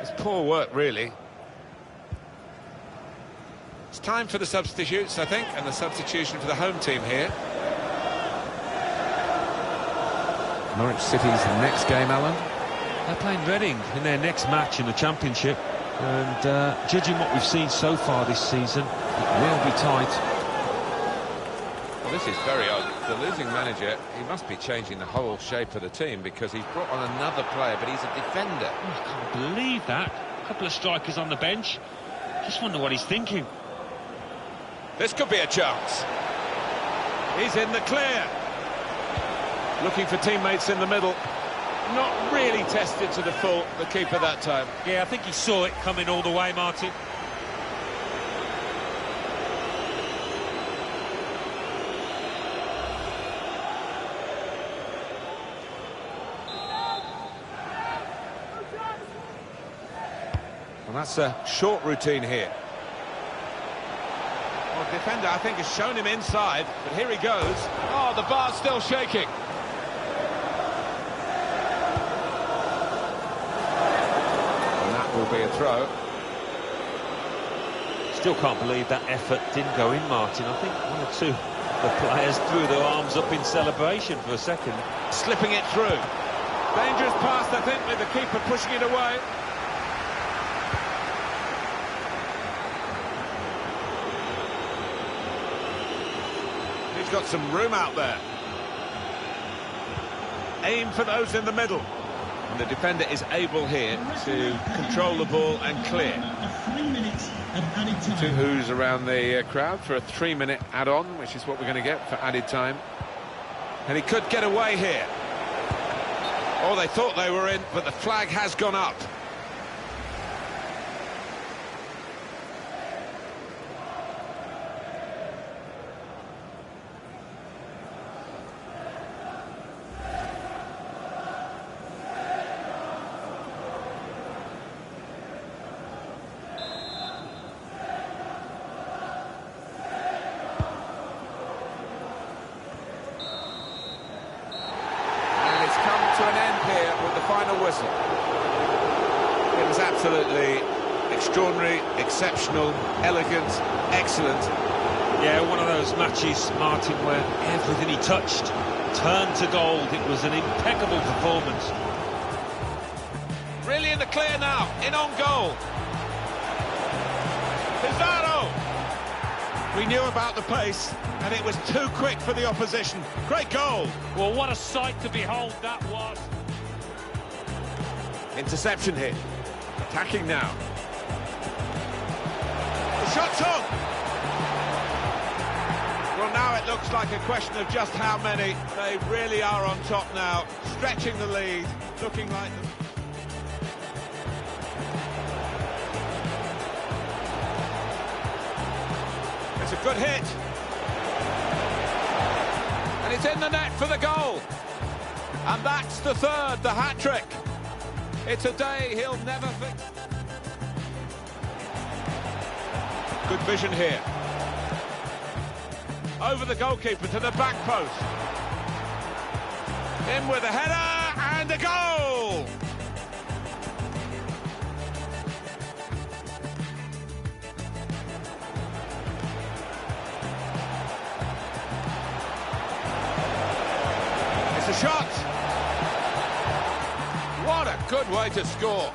It's poor work, really. It's time for the substitutes, I think, and the substitution for the home team here. Norwich City's next game, Alan? They're playing Reading in their next match in the Championship, and judging what we've seen so far this season, it will be tight. Well, this is very odd. The losing manager, he must be changing the whole shape of the team because he's brought on another player, but he's a defender. I can't believe that. A couple of strikers on the bench. Just wonder what he's thinking. This could be a chance. He's in the clear. Looking for teammates in the middle. Not really tested to the full, the keeper that time. Yeah, I think he saw it coming all the way, Martin. And that's a short routine here. Well, the defender, I think, has shown him inside, but here he goes. Oh, the bar's still shaking. And that will be a throw. Still can't believe that effort didn't go in, Martin. I think one or two of the players threw their arms up in celebration for a second. Slipping it through. Dangerous pass, I think, with the keeper pushing it away. He's got some room out there. Aim for those in the middle. And the defender is able here to control the ball and clear. 3 minutes of added time. 2 who's around the crowd for a 3-minute add-on, which is what we're going to get for added time. And he could get away here. Oh, they thought they were in, but the flag has gone up. To an end here with the final whistle. It was absolutely extraordinary, exceptional, elegant, excellent. Yeah, one of those matches, Martin, where everything he touched turned to gold. It was an impeccable performance. Really in the clear now, in on goal. Pizarro! We knew about the pace, and it was too quick for the opposition. Great goal. Well, what a sight to behold that was. Interception here. Attacking now. The shot's on. Well, now it looks like a question of just how many. They really are on top now, stretching the lead, looking like them. It's a good hit. And it's in the net for the goal. And that's the third, the hat-trick. It's a day he'll never forget. Good vision here. Over the goalkeeper to the back post. In with a header and a goal! It's a shot! What a good way to score!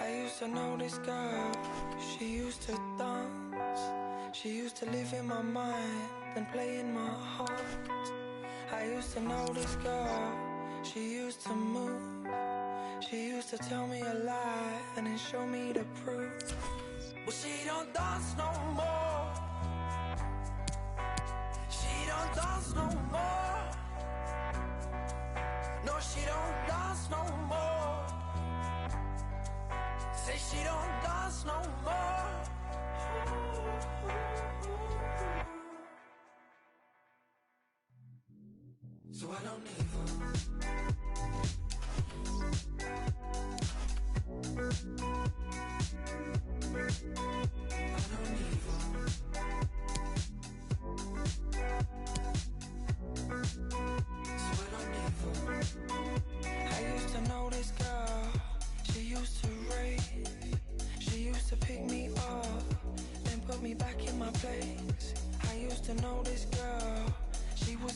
I used to know this girl, she used to dance. She used to live in my mind, then play in my heart. I used to know this girl, she used to move. She used to tell me a lie, and then show me the proof. But she don't dance no more. She don't dance no more. No, she don't dance no more. Say she don't dance no more. So I don't need her. I don't need her.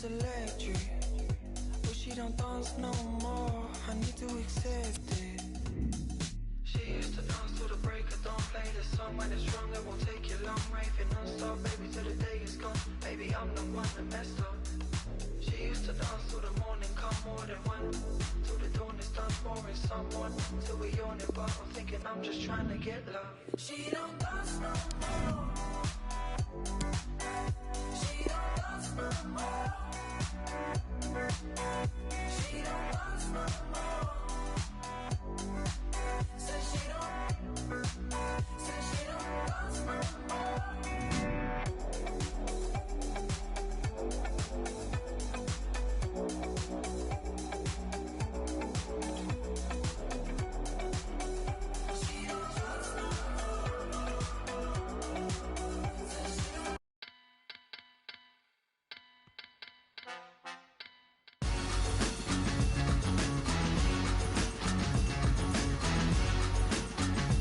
was electric, but she don't dance no more. I need to accept it. She used to dance to the break of dawn. Play the song when it's wrong, it won't take you long. Raving non-stop, baby, till the day is gone. Baby, I'm the one that messed up. She used to dance till the morning, come more than one. Till the dawn is done, boring someone. Till we own it, but I'm thinking I'm just trying to get love. She don't dance no more. She don't dance no more. She don't dance no more. Say she don't dance no more.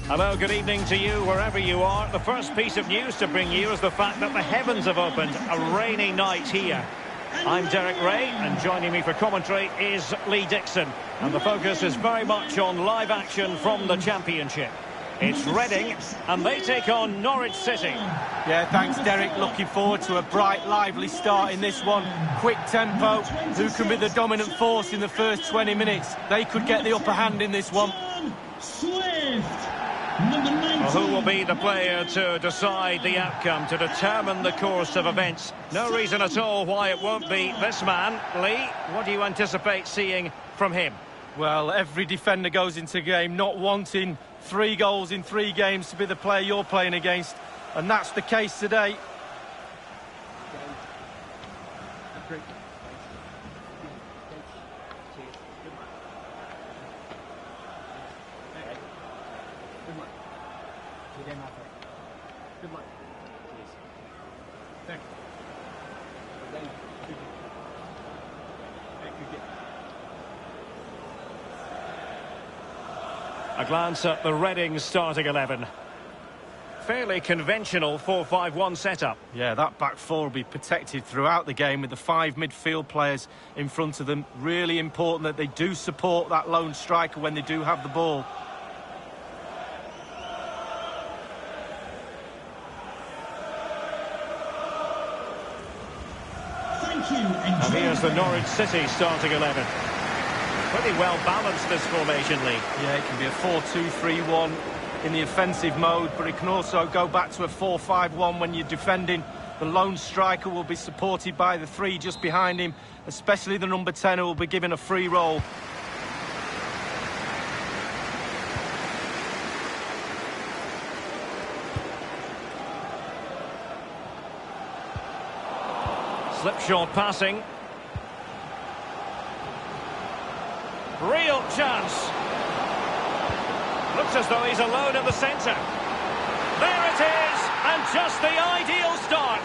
Hello, good evening to you wherever you are. The first piece of news to bring you is the fact that the heavens have opened. A rainy night here. I'm Derek Ray, and joining me for commentary is Lee Dixon. And the focus is very much on live action from the Championship. It's Reading, and they take on Norwich City. Yeah, thanks, Derek. Looking forward to a bright, lively start in this one. Quick tempo. Who can be the dominant force in the first 20 minutes? They could get the upper hand in this one. Swift. Number 19. Well, who will be the player to decide the outcome, to determine the course of events? No reason at all why it won't be this man. Lee, what do you anticipate seeing from him? Well, every defender goes into a game not wanting 3 goals in 3 games to be the player you're playing against, and that's the case today. Good luck. Please. Thank you. A glance at the Reading starting 11. Fairly conventional 4-5-1 setup. Yeah, that back four will be protected throughout the game with the 5 midfield players in front of them. Really important that they do support that lone striker when they do have the ball. And here's the Norwich City starting 11. Pretty well balanced, this formation, Lee. Yeah, it can be a 4-2-3-1 in the offensive mode, but it can also go back to a 4-5-1 when you're defending. The lone striker will be supported by the 3 just behind him, especially the number 10 who will be given a free roll. Slipshod passing. Real chance. Looks as though he's alone in the centre. There it is, and just the ideal start.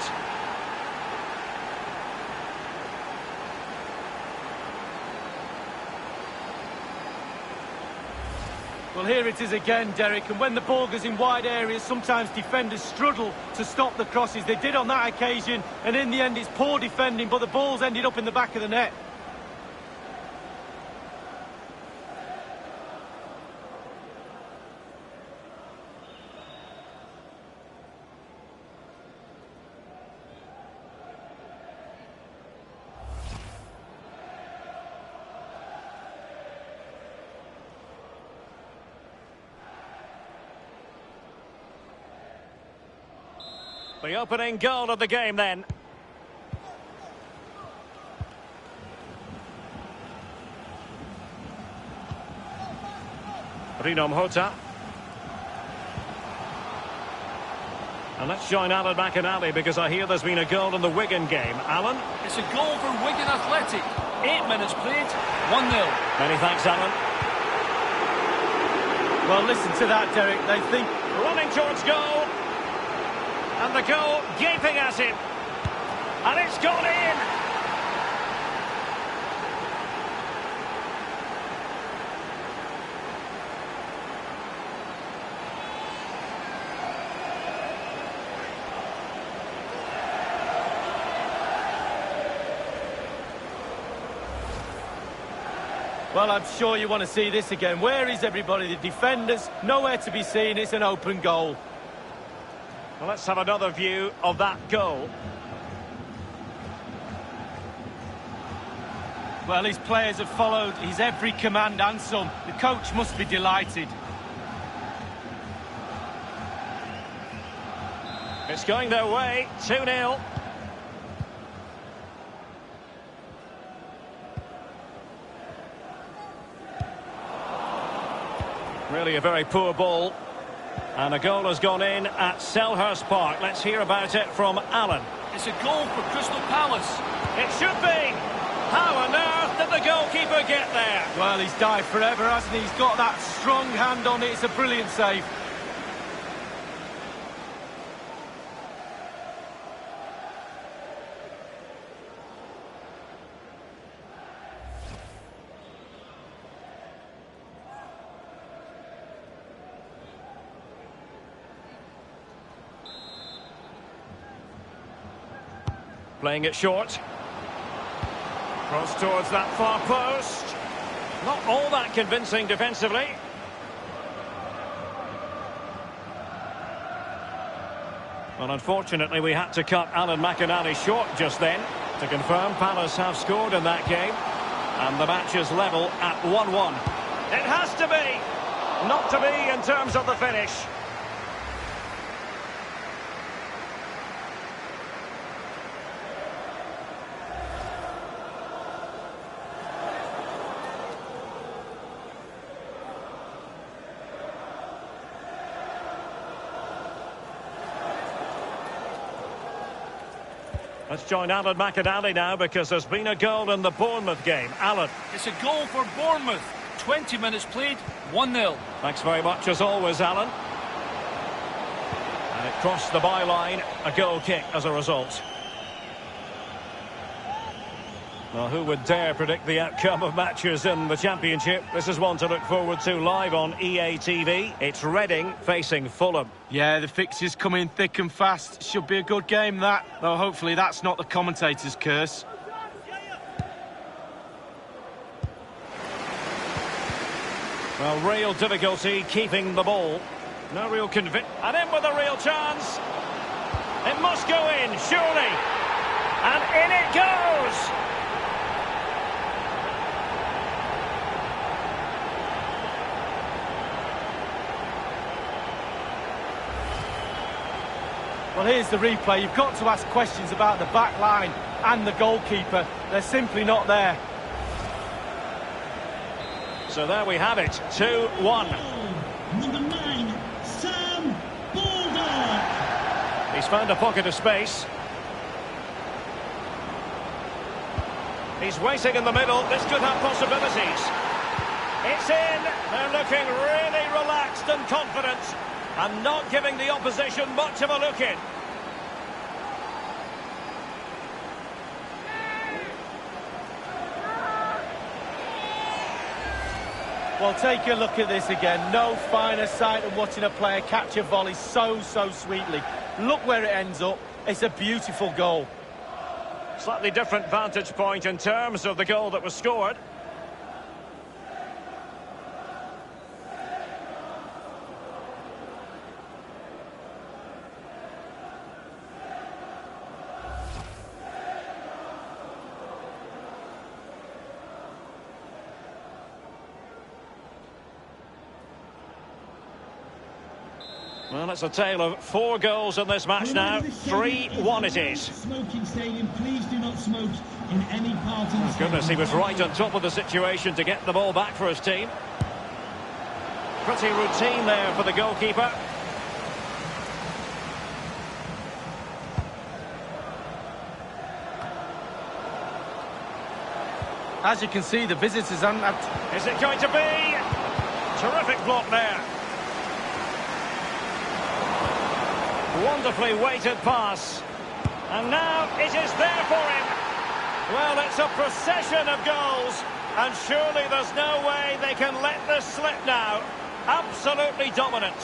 Well, here it is again, Derek, and when the ball goes in wide areas, sometimes defenders struggle to stop the crosses. They did on that occasion, and in the end it's poor defending, but the ball's ended up in the back of the net. The opening goal of the game then. Rino Mhota. And let's join Alan McInally because I hear there's been a goal in the Wigan game. Alan? It's a goal for Wigan Athletic. 8 minutes played, 1-0. Many thanks, Alan. Well, listen to that, Derek. They think... Running towards goal. And the goal gaping at him. And it's gone in. Well, I'm sure you want to see this again. Where is everybody? The defenders, nowhere to be seen. It's an open goal. Well, let's have another view of that goal. Well, his players have followed his every command and some. The coach must be delighted. It's going their way, 2-0. Really a very poor ball. And a goal has gone in at Selhurst Park. Let's hear about it from Alan. It's a goal for Crystal Palace. It should be. How on earth did the goalkeeper get there? Well, he's dived forever, hasn't he? He's got that strong hand on it. It's a brilliant save. Playing it short. Cross towards that far post. Not all that convincing defensively. Well, unfortunately, we had to cut Alan McInally short just then. To confirm, Palace have scored in that game. And the match is level at 1-1. It has to be. Not to be in terms of the finish. Let's join Alan McInally now because there's been a goal in the Bournemouth game. Alan. It's a goal for Bournemouth. 20 minutes played, 1-0. Thanks very much as always, Alan. And it crossed the byline, a goal kick as a result. Well, who would dare predict the outcome of matches in the Championship? This is one to look forward to live on EA TV. It's Reading facing Fulham. Yeah, the fixtures come in thick and fast. Should be a good game, that. Though hopefully that's not the commentator's curse. Well, real difficulty keeping the ball. No real conviction. And in with a real chance. It must go in, surely. And in it goes! Well, here's the replay. You've got to ask questions about the back line and the goalkeeper. They're simply not there. So there we have it, 2-1. Number 9, Sam Baldock. He's found a pocket of space. He's waiting in the middle. This could have possibilities. It's in. They're looking really relaxed and confident and not giving the opposition much of a look in. Well, take a look at this again. No finer sight than watching a player catch a volley so sweetly. Look where it ends up. It's a beautiful goal. Slightly different vantage point in terms of the goal that was scored. Well, it's a tale of 4 goals in this match now. 3-1 it is. Smoking stadium, please do not smoke in any part of the stadium. Goodness, he was right on top of the situation to get the ball back for his team. Pretty routine there for the goalkeeper. As you can see, the visitors haven't had... Is it going to be? Terrific block there. Wonderfully weighted pass. And now it is there for him. Well, it's a procession of goals. And surely there's no way they can let this slip now. Absolutely dominant.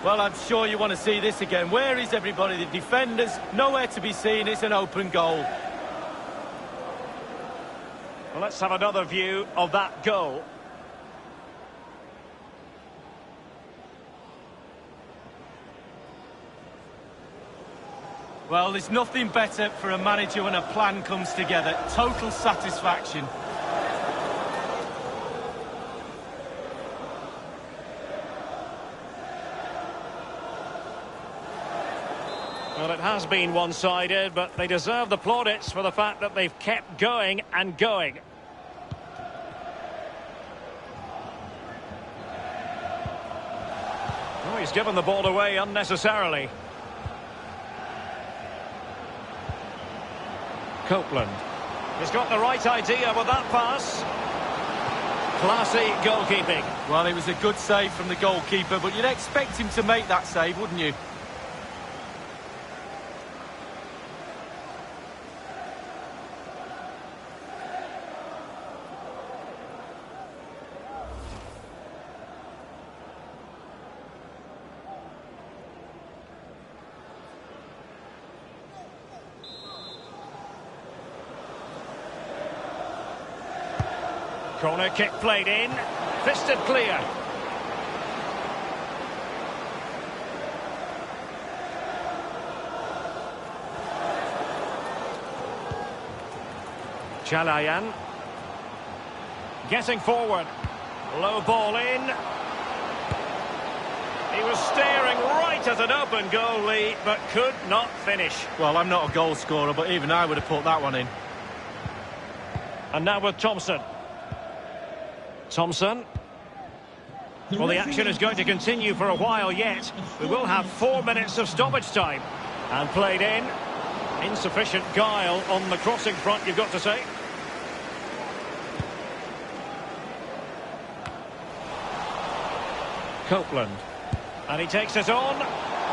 Well, I'm sure you want to see this again. Where is everybody? The defenders, nowhere to be seen. It's an open goal. Well, let's have another view of that goal. Well, there's nothing better for a manager when a plan comes together. Total satisfaction. Well, it has been one-sided, but they deserve the plaudits for the fact that they've kept going and going. Oh, he's given the ball away unnecessarily. Copeland. He's got the right idea with that pass. Classy goalkeeping. Well, it was a good save from the goalkeeper, but you'd expect him to make that save, wouldn't you? Corner kick played in. Fisted clear. Chalayan. Getting forward. Low ball in. He was staring right at an open goalie, but could not finish. Well, I'm not a goal scorer, but even I would have put that one in. And now with Thompson. Thompson. Well, the action is going to continue for a while yet. We will have 4 minutes of stoppage time. And played in. Insufficient guile on the crossing front, you've got to say. Copeland. And he takes it on.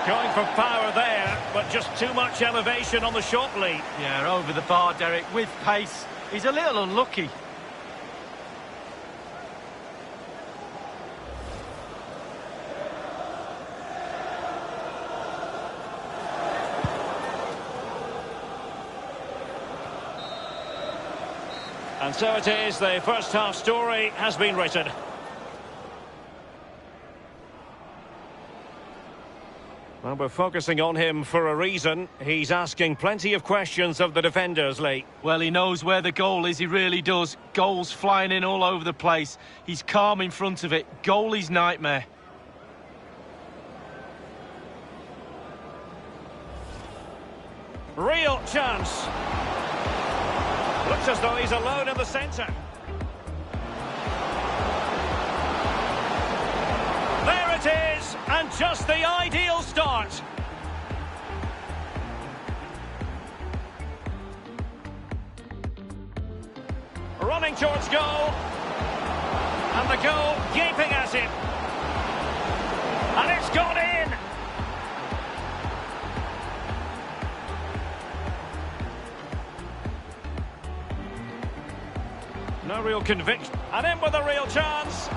Going for power there, but just too much elevation on the shot lead. Yeah, over the bar, Derek, with pace. He's a little unlucky. And so it is, the first half story has been written. Well, we're focusing on him for a reason. He's asking plenty of questions of the defenders, Lee. Well, he knows where the goal is, he really does. Goals flying in all over the place. He's calm in front of it. Goalie's nightmare. Real chance. Looks as though he's alone in the centre. There it is, and just the ideal start. Running towards goal. And the goal gaping at him. And it's gone in. No real conviction. And in with a real chance.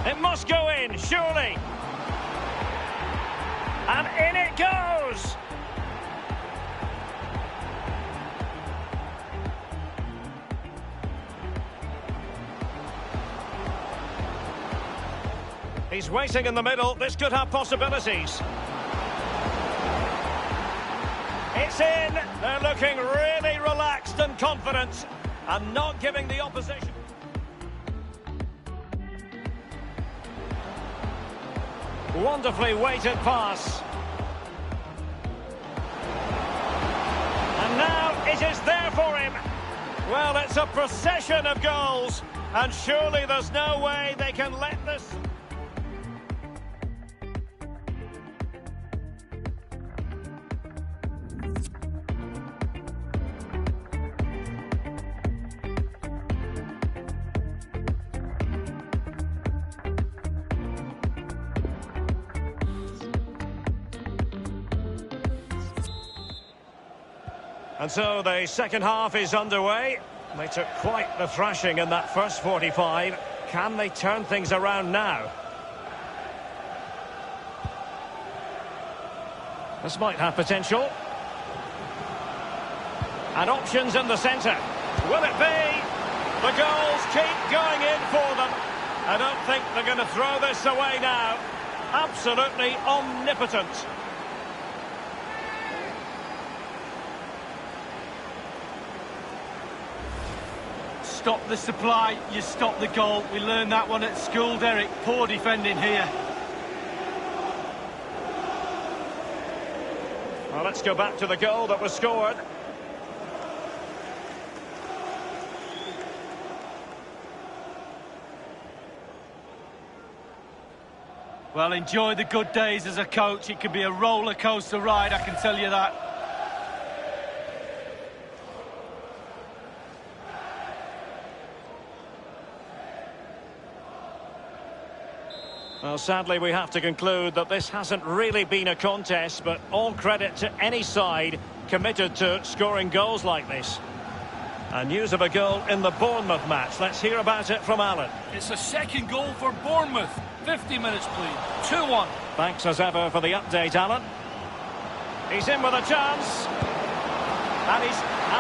It must go in, surely. And in it goes. He's waiting in the middle. This could have possibilities. It's in. They're looking really relaxed and confident and not giving the opposition. Wonderfully weighted pass. And now it is there for him. Well, it's a procession of goals, and surely there's no way they can let this... And so the second half is underway. They took quite the thrashing in that first 45. Can they turn things around now? This might have potential. And options in the centre. Will it be? The goals keep going in for them. I don't think they're going to throw this away now. Absolutely omnipotent. Stop the supply, you stop the goal. We learned that one at school, Derek. Poor defending here. Well, let's go back to the goal that was scored. Well, enjoy the good days as a coach. It could be a roller coaster ride, I can tell you that. Well, sadly, we have to conclude that this hasn't really been a contest, but all credit to any side committed to scoring goals like this. And news of a goal in the Bournemouth match. Let's hear about it from Alan. It's a second goal for Bournemouth. 50 minutes played. 2-1. Thanks as ever for the update, Alan. He's in with a chance. And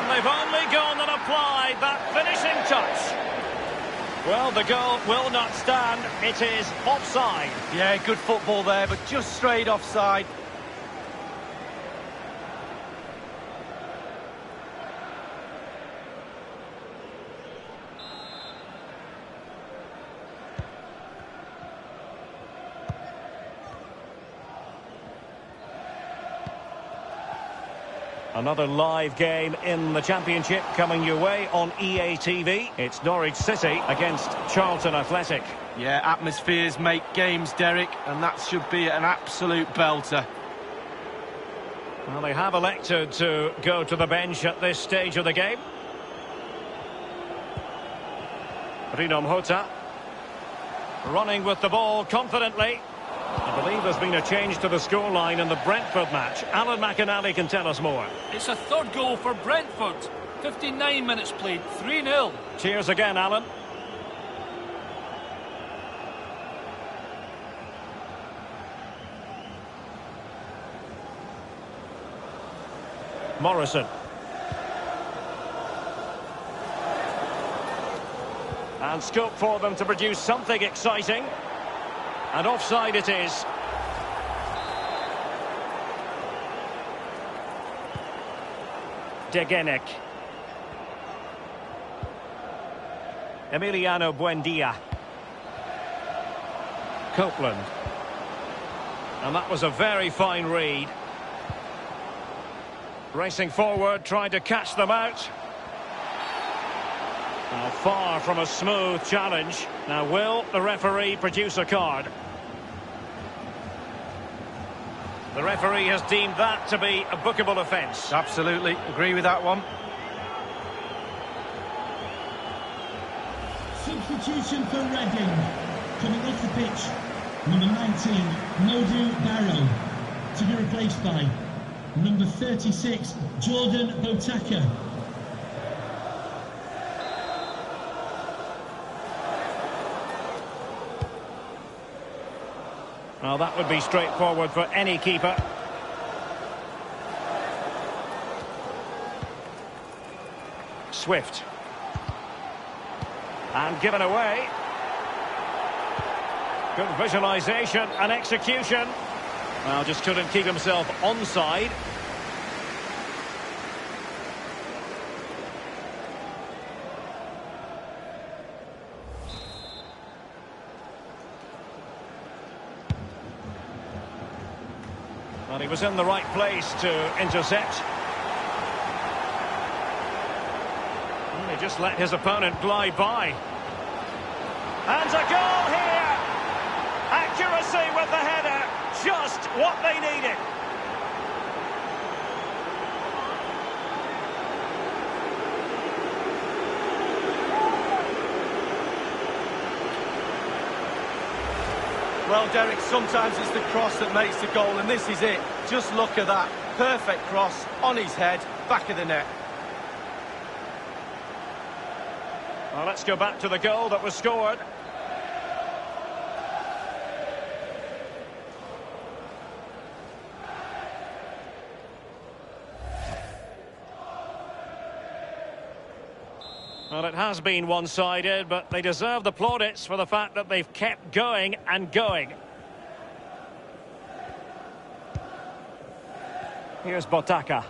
they've only gone and applied that finishing touch. Well, the goal will not stand. It is offside. Yeah, good football there, but just straight offside. Another live game in the Championship coming your way on EA TV. It's Norwich City against Charlton Athletic. Yeah, atmospheres make games, Derek, and that should be an absolute belter. Well, they have elected to go to the bench at this stage of the game. Rino Mhota running with the ball confidently. I believe there's been a change to the scoreline in the Brentford match. Alan McInally can tell us more. It's a third goal for Brentford. 59 minutes played, 3-0. Cheers again, Alan. Morrison. And scope for them to produce something exciting. And offside it is. Degenek. Emiliano Buendia. Copeland. And that was a very fine read. Racing forward, trying to catch them out. Now, far from a smooth challenge. Now, will the referee produce a card? The referee has deemed that to be a bookable offence. Absolutely, agree with that one. Substitution for Reading. Coming off the pitch, number 19, Modu Barrow, to be replaced by number 36, Jordan Botaka. Well, that would be straightforward for any keeper. Swift. And given away. Good visualisation and execution. Well, just couldn't keep himself onside. Well, he was in the right place to intercept. And he just let his opponent glide by. And a goal here! Accuracy with the header, just what they needed. Well, Derek, sometimes it's the cross that makes the goal, and this is it. Just look at that. Perfect cross, on his head, back of the net. Well, let's go back to the goal that was scored. Well, it has been one-sided, but they deserve the plaudits for the fact that they've kept going and going. Here's Botaka.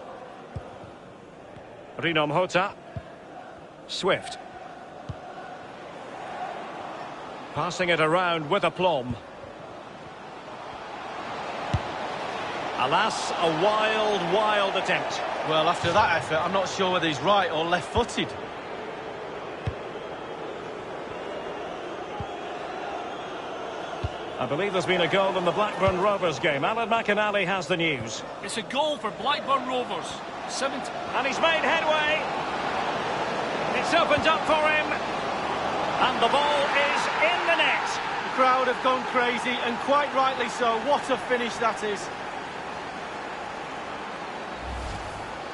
Rino Mhota. Swift. Passing it around with aplomb. Alas, a wild, wild attempt. Well, after that effort, I'm not sure whether he's right or left-footed. I believe there's been a goal in the Blackburn Rovers game. Alan McInally has the news. It's a goal for Blackburn Rovers. 70. And he's made headway. It's opened up for him. And the ball is in the net. The crowd have gone crazy, and quite rightly so. What a finish that is.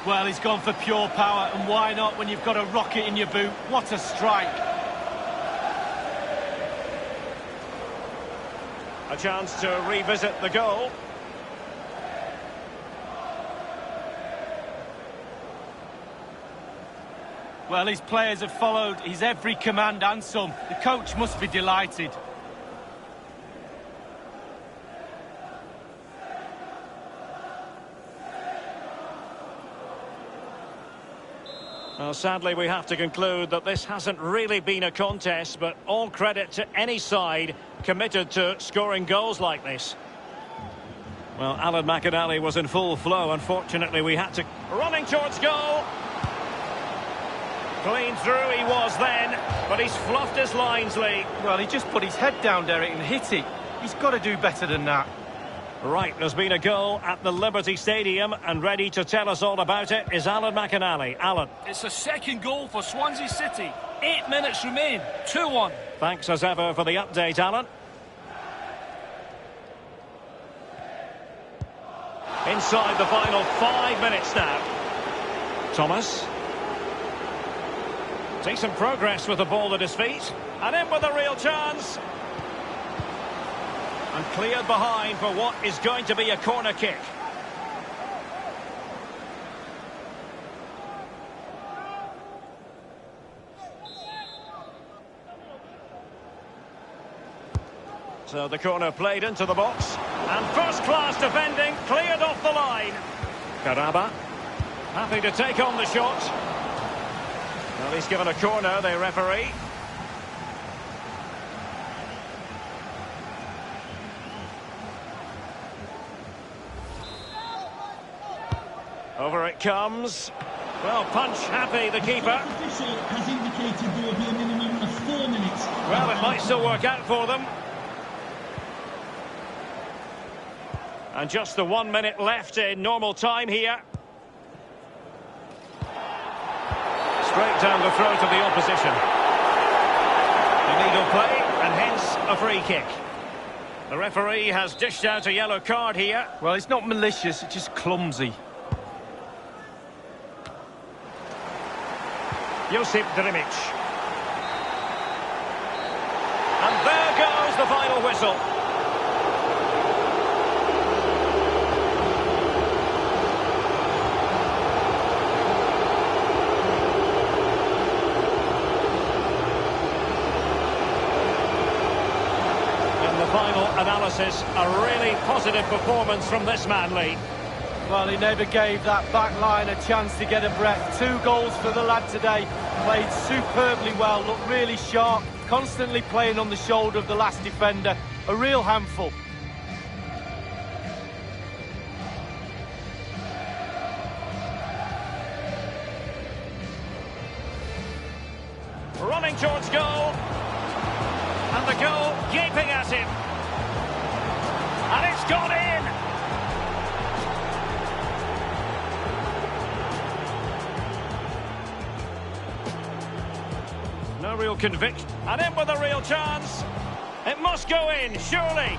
Well, he's gone for pure power, and why not when you've got a rocket in your boot? What a strike. A chance to revisit the goal. Well, his players have followed his every command and some. The coach must be delighted. Well, sadly, we have to conclude that this hasn't really been a contest, but all credit to any side committed to scoring goals like this. Well, Alan McInally was in full flow. Unfortunately, we had to... Running towards goal. Clean through he was then, but he's fluffed his lines, Lee. Well, he just put his head down, Derek, and hit it. He's got to do better than that. Right, there's been a goal at the Liberty Stadium, and ready to tell us all about it is Alan McInally. Alan. It's a second goal for Swansea City. 8 minutes remain. 2-1. Thanks as ever for the update, Alan. Inside the final 5 minutes now. Thomas. Decent progress with the ball at his feet. And in with a real chance. And cleared behind for what is going to be a corner kick. So the corner played into the box. And first-class defending, cleared off the line. Karaba, happy to take on the shot. Well, he's given a corner, the referee. Over it comes. Well, punch happy, the keeper. The official has indicated there will be a minimum of 4 minutes. Well, it might still work out for them. And just the 1 minute left in normal time here. Straight down the throat of the opposition. Illegal play, and hence a free kick. The referee has dished out a yellow card here. Well, it's not malicious, it's just clumsy. Josip Drimic. And there goes the final whistle. In the final analysis, a really positive performance from this man, Lee. Well, he never gave that back line a chance to get a breath. 2 goals for the lad today. Played superbly well, looked really sharp, constantly playing on the shoulder of the last defender. A real handful. Running towards goal. And the goal gaping at him. And it's gone in. No real conviction. And in with a real chance. It must go in, surely.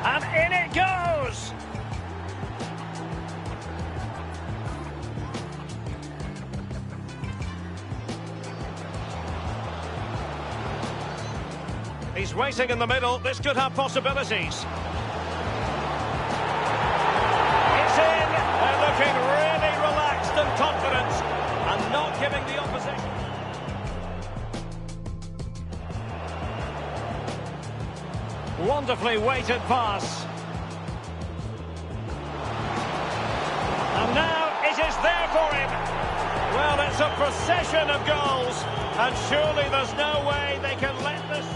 And in it goes. He's waiting in the middle. This could have possibilities. It's in. They're looking really relaxed and confident and not giving the Wonderfully weighted pass. And now it is there for him. Well, it's a procession of goals, and surely there's no way they can let this...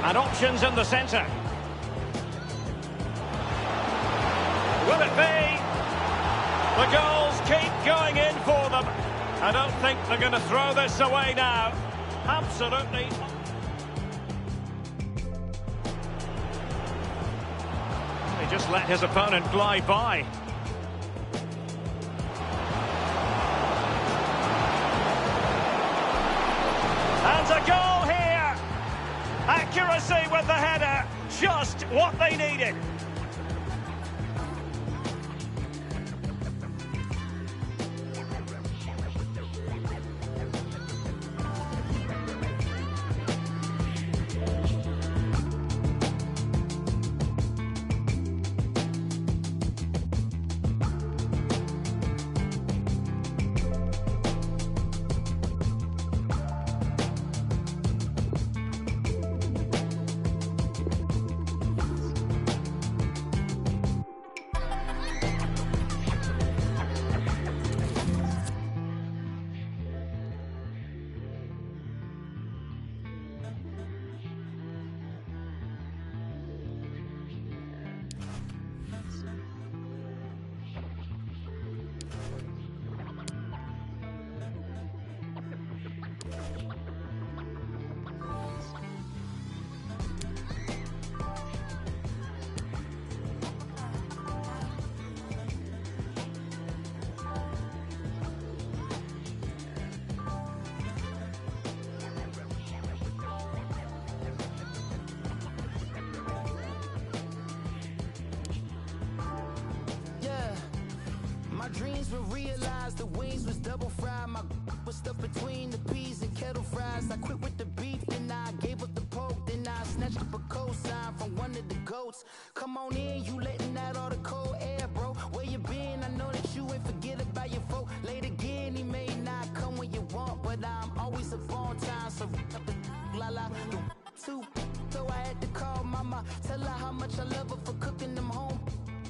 And options in the centre. Will it be? The goals keep going in for them. I don't think they're going to throw this away now. Absolutely. He just let his opponent glide by. And a goal here. Accuracy with the header. Just what they needed. My dreams were realized, the wings was double fried. My was stuffed between the peas and kettle fries. I quit with the beef, then I gave up the pork. Then I snatched up a cosign from one of the goats. Come on in, you letting out all the cold air, bro. Where you been? I know that you ain't forget about your folk. Late again, he may not come when you want, but I'm always up on time. So up the la la, the too. So I had to call mama, tell her how much I love her for cooking them home.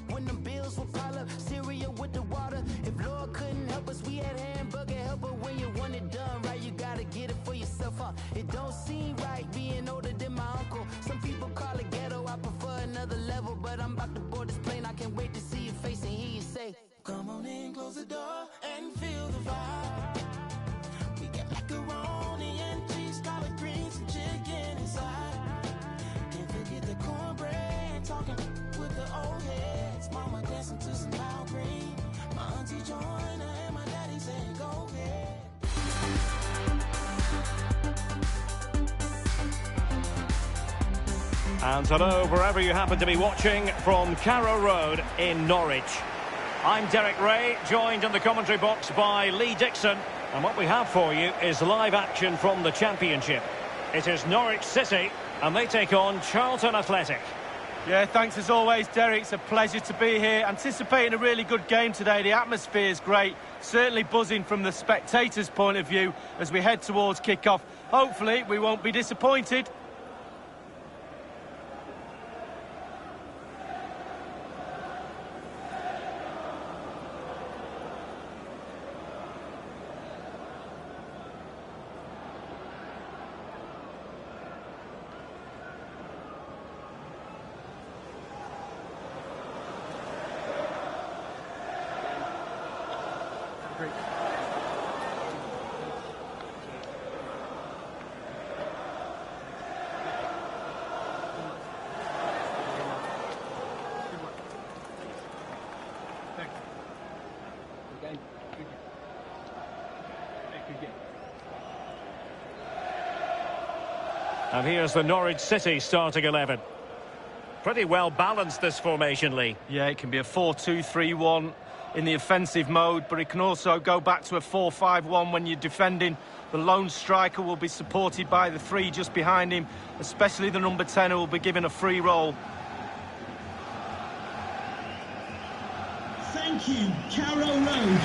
When them bills will pile up, cereal with the water. If Lord couldn't help us, we had hamburger helper. When you want it done right, you gotta get it for yourself, huh? It don't seem right being older than my uncle. Some people call it ghetto, I prefer another level. But I'm about to board this plane, I can't wait to see your face and hear you say, come on in, close the door and feel the vibe. We got macaroni and cheese, collard greens and chicken inside. Can't forget the cornbread, talking with the old heads. Mama dancing to some loud green. My auntie joined her and my daddy said, go ahead. And hello, wherever you happen to be watching from Carrow Road in Norwich. I'm Derek Ray, joined in the commentary box by Lee Dixon. And what we have for you is live action from the Championship. It is Norwich City, and they take on Charlton Athletic. Yeah, thanks as always, Derek. It's a pleasure to be here. Anticipating a really good game today. The atmosphere is great. Certainly buzzing from the spectators' point of view as we head towards kick-off. Hopefully, we won't be disappointed. Great. Good luck. Thanks. Good game. Good game. Good game. And here's the Norwich City starting 11. Pretty well balanced, this formation, Lee. Yeah, it can be a 4-2-3-1 in the offensive mode, but it can also go back to a 4-5-1 when you're defending. The lone striker will be supported by the three just behind him, especially the number 10 who will be given a free roll. Thank you, Carrow Road.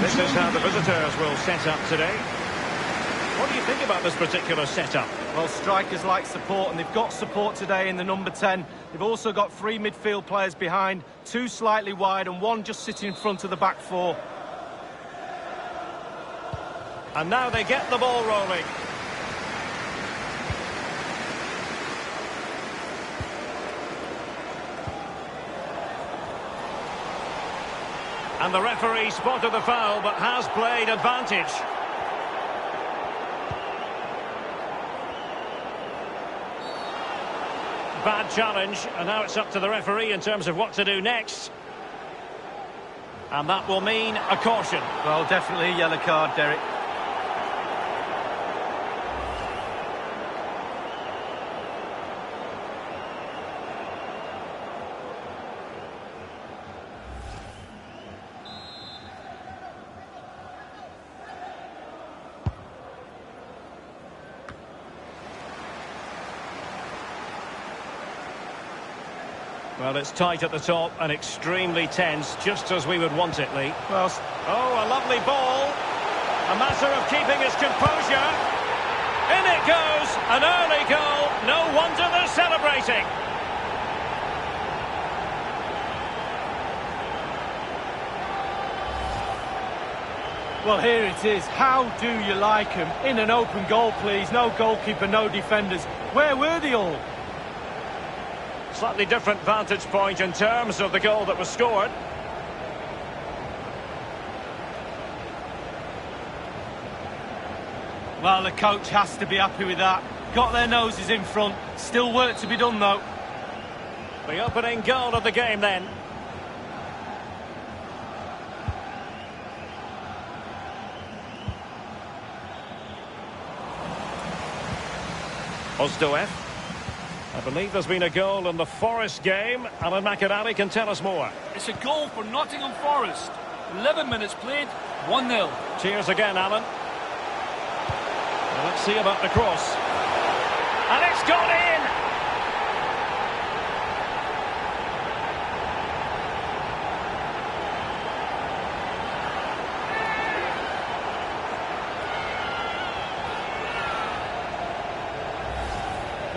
This is how the visitors will set up today. What do you think about this particular setup? Well, strikers like support, and they've got support today in the number 10. They've also got 3 midfield players behind, 2 slightly wide and 1 just sitting in front of the back 4. And now they get the ball rolling. And the referee spotted the foul, but has played advantage. Bad challenge, and now it's up to the referee in terms of what to do next. And that will mean a caution. Well, definitely a yellow card, Derek. Well, it's tight at the top and extremely tense, just as we would want it, Lee. Well, oh, a lovely ball. A matter of keeping his composure. In it goes, an early goal. No wonder they're celebrating. well, here it is. How do you like him? In an open goal, please. No goalkeeper, no defenders. Where were they all? Slightly different vantage point in terms of the goal that was scored. Well, the coach has to be happy with that. Got their noses in front. Still work to be done, though. The opening goal of the game, then. Ozdoev. I believe there's been a goal in the Forest game. Alan McInally can tell us more. It's a goal for Nottingham Forest. 11 minutes played, 1-0. Cheers again, Alan. Well, let's see about the cross. And it's gone in!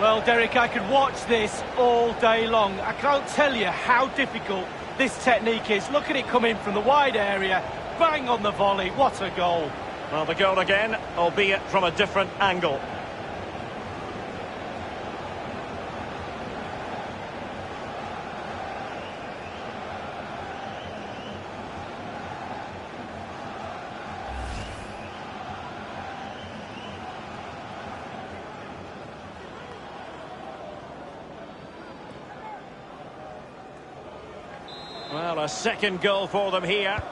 Well, Derek, I could watch this all day long. I can't tell you how difficult this technique is. Look at it come in from the wide area. Bang on the volley. What a goal. Well, the goal again, albeit from a different angle. Well, a second goal for them here.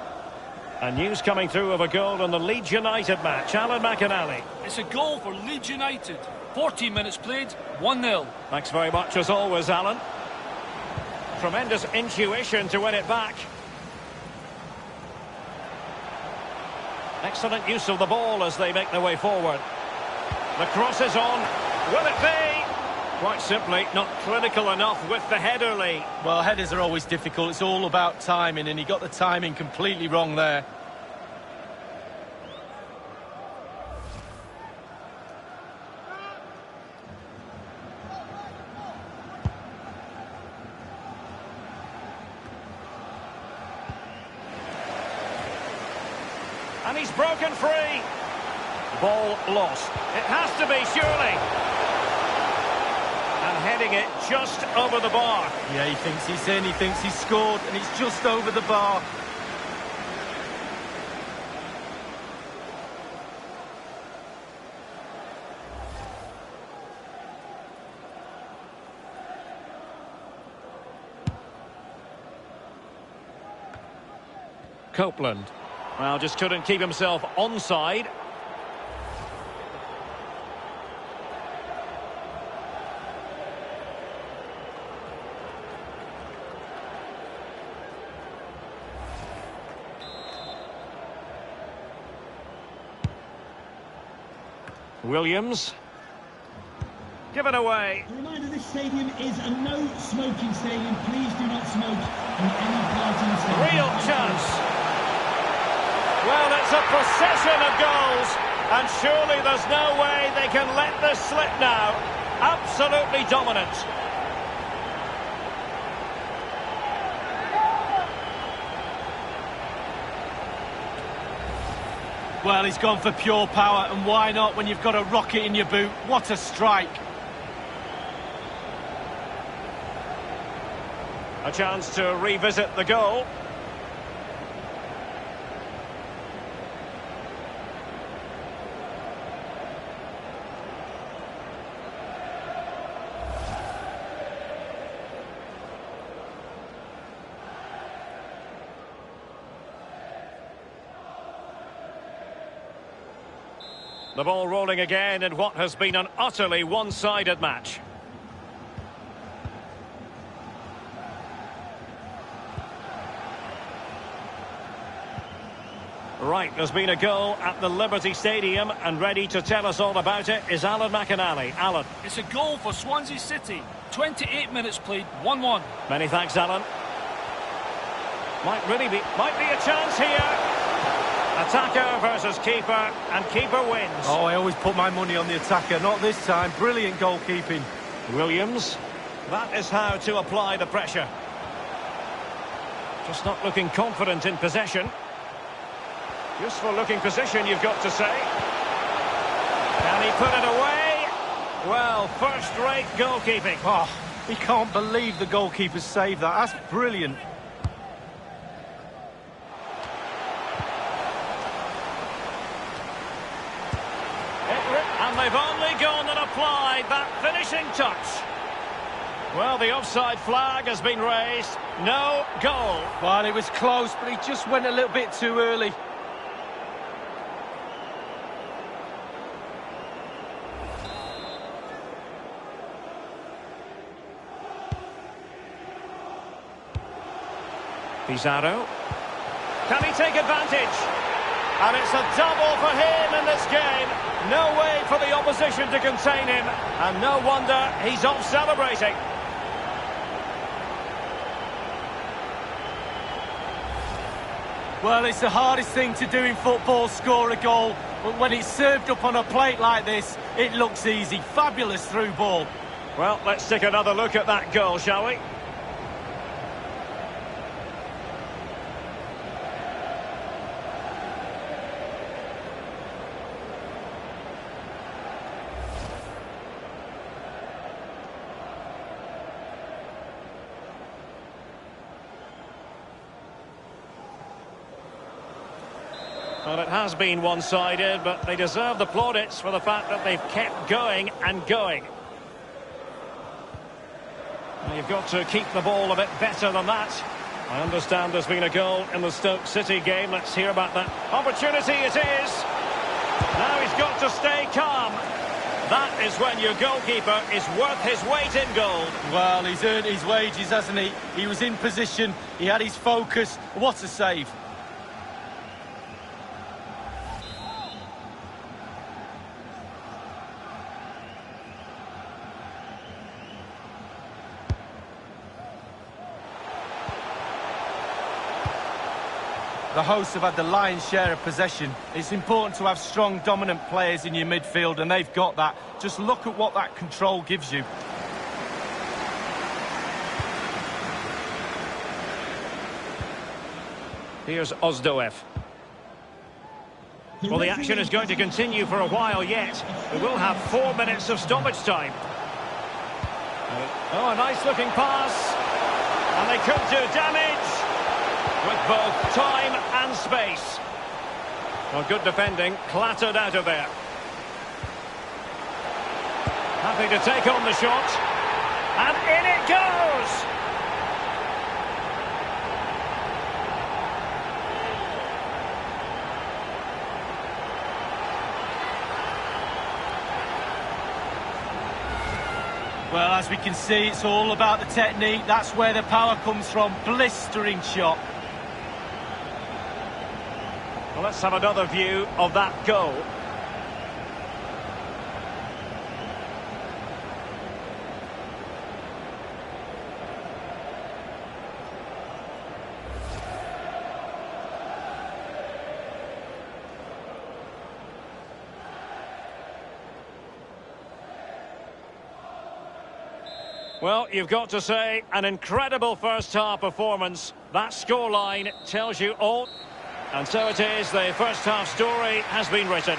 And news coming through of a goal in the Leeds United match. Alan McInally. It's a goal for Leeds United. 14 minutes played, 1-0. Thanks very much as always, Alan. Tremendous intuition to win it back. Excellent use of the ball as they make their way forward. The cross is on. Will it be? Quite simply, not clinical enough with the header, Lee. Well, headers are always difficult. It's all about timing, and he got the timing completely wrong there. And he's broken free. Ball lost. It has to be, surely. And heading it just over the bar. Yeah, he thinks he's in, he thinks he's scored, and it's just over the bar. Copeland. Well, just couldn't keep himself onside. Williams. Give it away. A reminder, this stadium is a no-smoking stadium. Please do not smoke in any part of the stadium. Real chance. Well, it's a procession of goals. And surely there's no way they can let this slip now. Absolutely dominant. Well, he's gone for pure power, and why not when you've got a rocket in your boot? What a strike. A chance to revisit the goal. The ball rolling again in what has been an utterly one-sided match. Right, there's been a goal at the Liberty Stadium, and ready to tell us all about it is Alan McInally. Alan. It's a goal for Swansea City. 28 minutes played, 1-1. Many thanks, Alan. Might be a chance here. Attacker versus keeper, and keeper wins. Oh, I always put my money on the attacker, not this time. Brilliant goalkeeping. Williams. That is how to apply the pressure. Just not looking confident in possession. Useful looking position, you've got to say. Can he put it away? Well, first-rate goalkeeping. Oh, he can't believe the goalkeeper saved that. That's brilliant. And they've only gone and applied that finishing touch. Well, the offside flag has been raised. No goal. Well, it was close, but he just went a little bit too early. Pizarro. Can he take advantage? And it's a double for him in this game. No way for the opposition to contain him. And no wonder he's off celebrating. Well, it's the hardest thing to do in football, score a goal. But when it's served up on a plate like this, it looks easy. Fabulous through ball. Well, let's take another look at that goal, shall we? Well, it has been one-sided, but they deserve the plaudits for the fact that they've kept going and going. Well, you've got to keep the ball a bit better than that. I understand there's been a goal in the Stoke City game. Let's hear about that. Opportunity it is. Now he's got to stay calm. That is when your goalkeeper is worth his weight in gold. Well, he's earned his wages, hasn't he? He was in position, he had his focus. What a save. The hosts have had the lion's share of possession. It's important to have strong, dominant players in your midfield, and they've got that. Just look at what that control gives you. Here's Ozdoev. Well, the action is going to continue for a while yet. We will have 4 minutes of stoppage time. Oh, a nice-looking pass. And they could do damage with both time and space. Well, good defending, clattered out of there. Happy to take on the shot. And in it goes! Well, as we can see, it's all about the technique. That's where the power comes from. Blistering shot. Well, let's have another view of that goal. Well, you've got to say, an incredible first-half performance. That scoreline tells you all. And so it is, the first-half story has been written.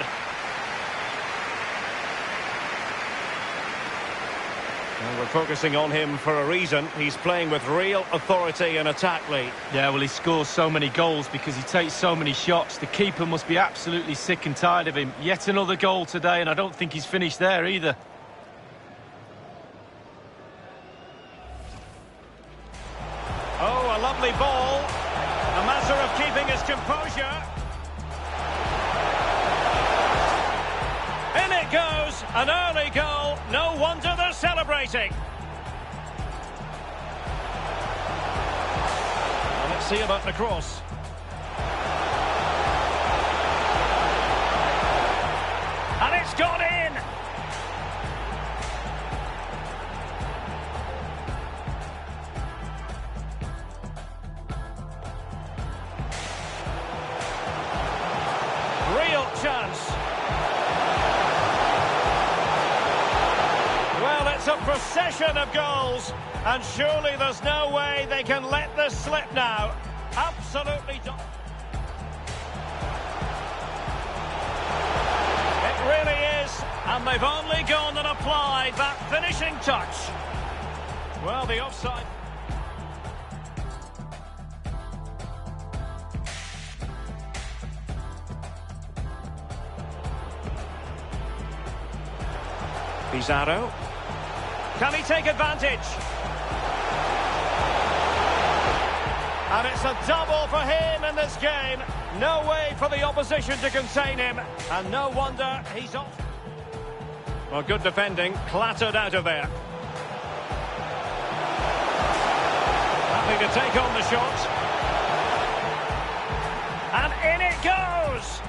And we're focusing on him for a reason. He's playing with real authority in attack, Lee. Yeah, well, he scores so many goals because he takes so many shots. The keeper must be absolutely sick and tired of him. Yet another goal today, and I don't think he's finished there either. Oh, a lovely ball. A matter of keeping his composure. In it goes, an early goal. No wonder they're celebrating. Well, let's see about the cross. And it's gone in. Real chance. Well, it's a procession of goals, and surely there's no way they can let this slip now. Absolutely don't. It really is, and they've only gone and applied that finishing touch. Well, the offside. Pizarro. Can he take advantage? And it's a double for him in this game. No way for the opposition to contain him. And no wonder he's off. Well, good defending. Clattered out of there. Happy to take on the shot. And in it goes!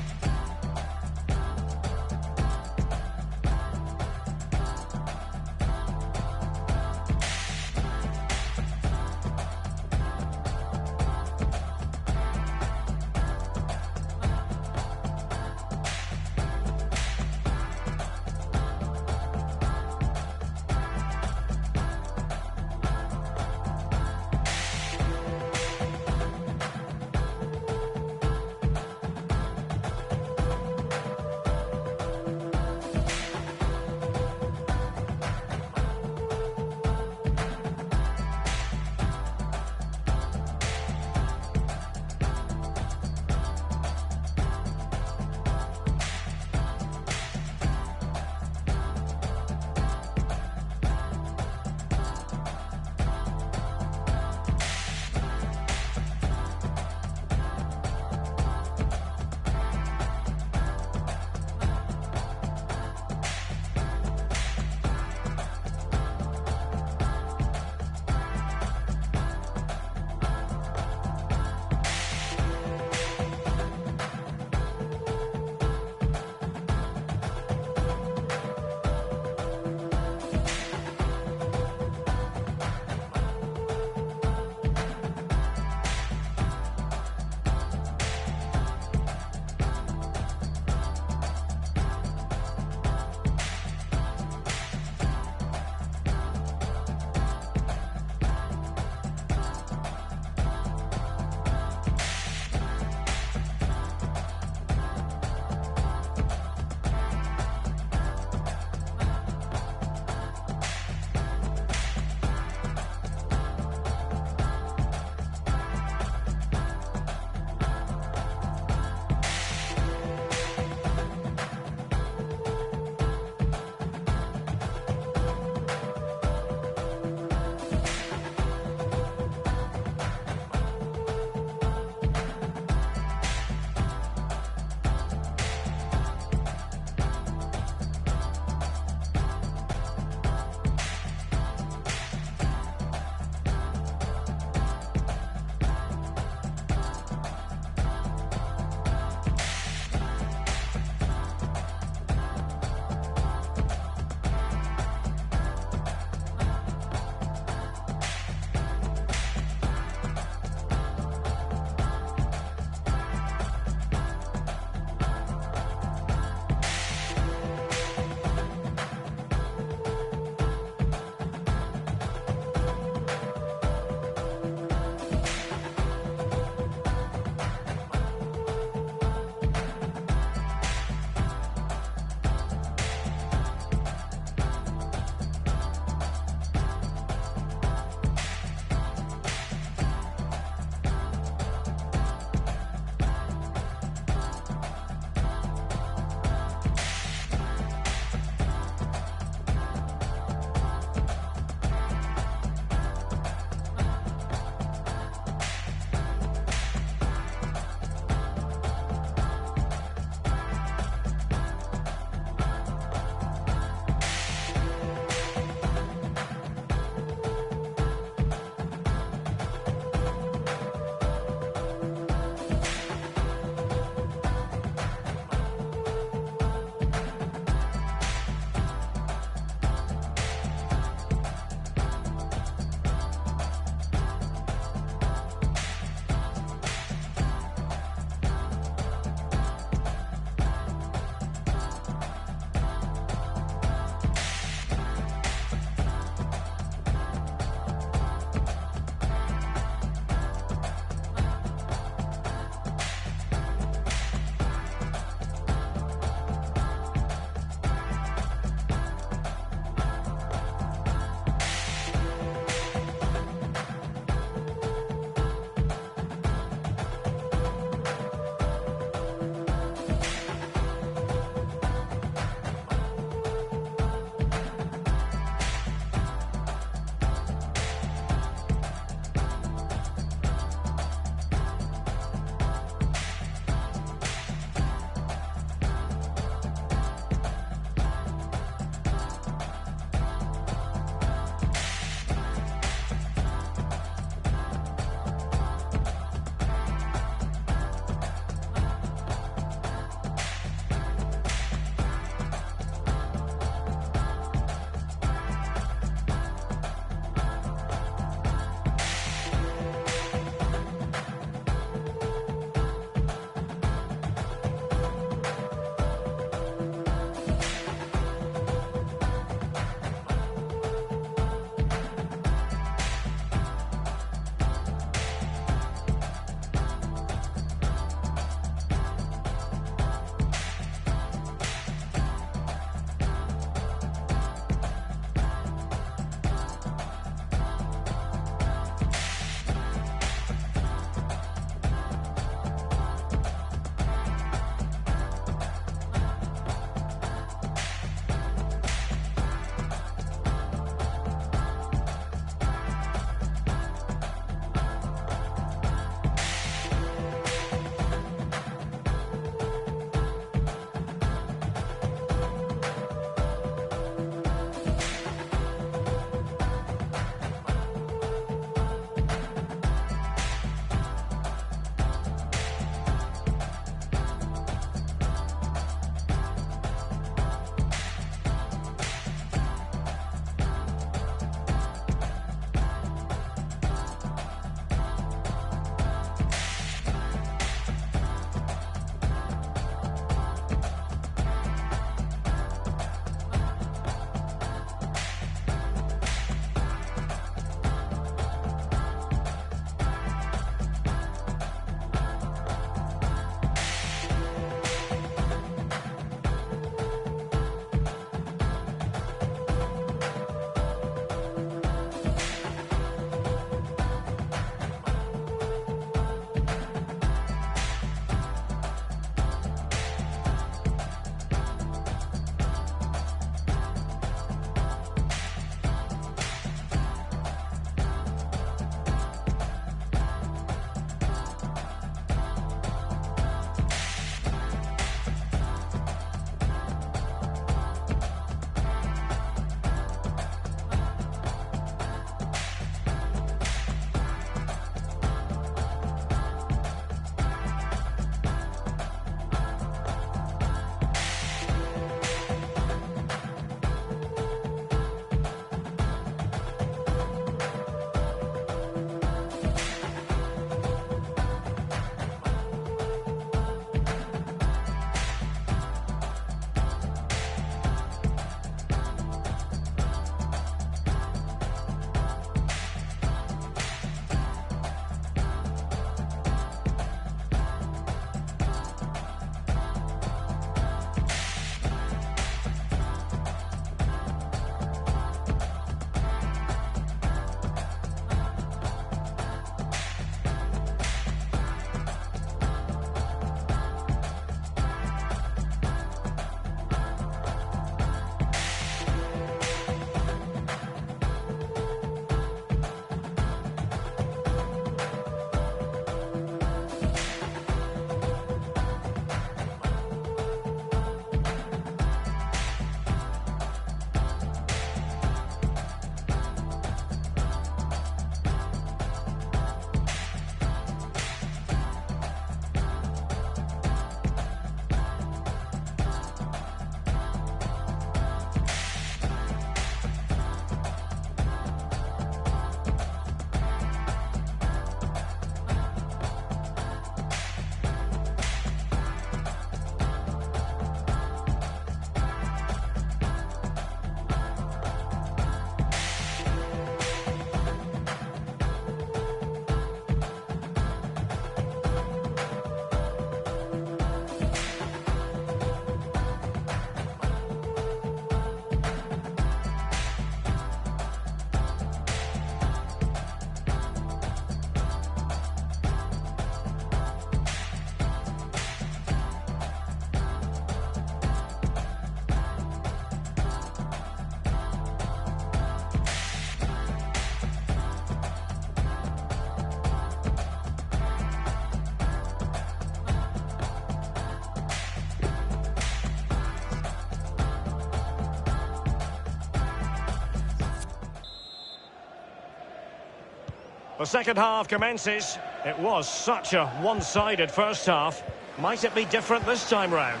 The second half commences. It was such a one-sided first half. Might it be different this time round?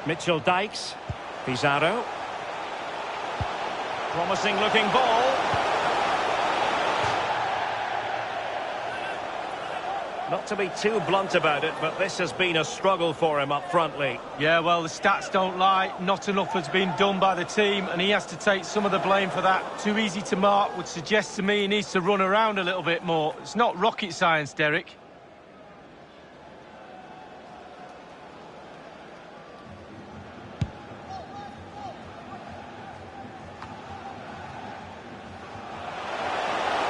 Mitchell Dykes. Pizarro. Promising looking ball. Not to be too blunt about it, but this has been a struggle for him up front, Lee. Yeah, well, the stats don't lie. Not enough has been done by the team, and he has to take some of the blame for that. Too easy to mark would suggest to me he needs to run around a little bit more. It's not rocket science, Derek.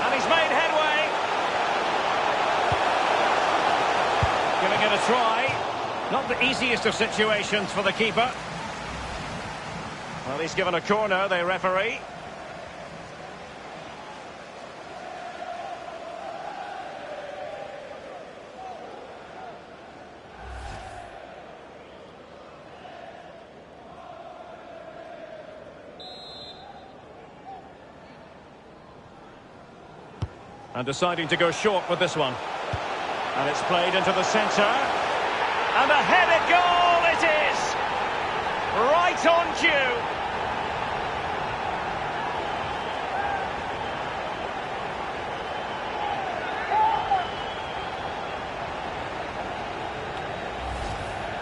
And he's made headway. Giving it a try. Not the easiest of situations for the keeper. Well, he's given a corner, the referee. And deciding to go short with this one. And it's played into the centre. And a headed goal it is! Right on cue.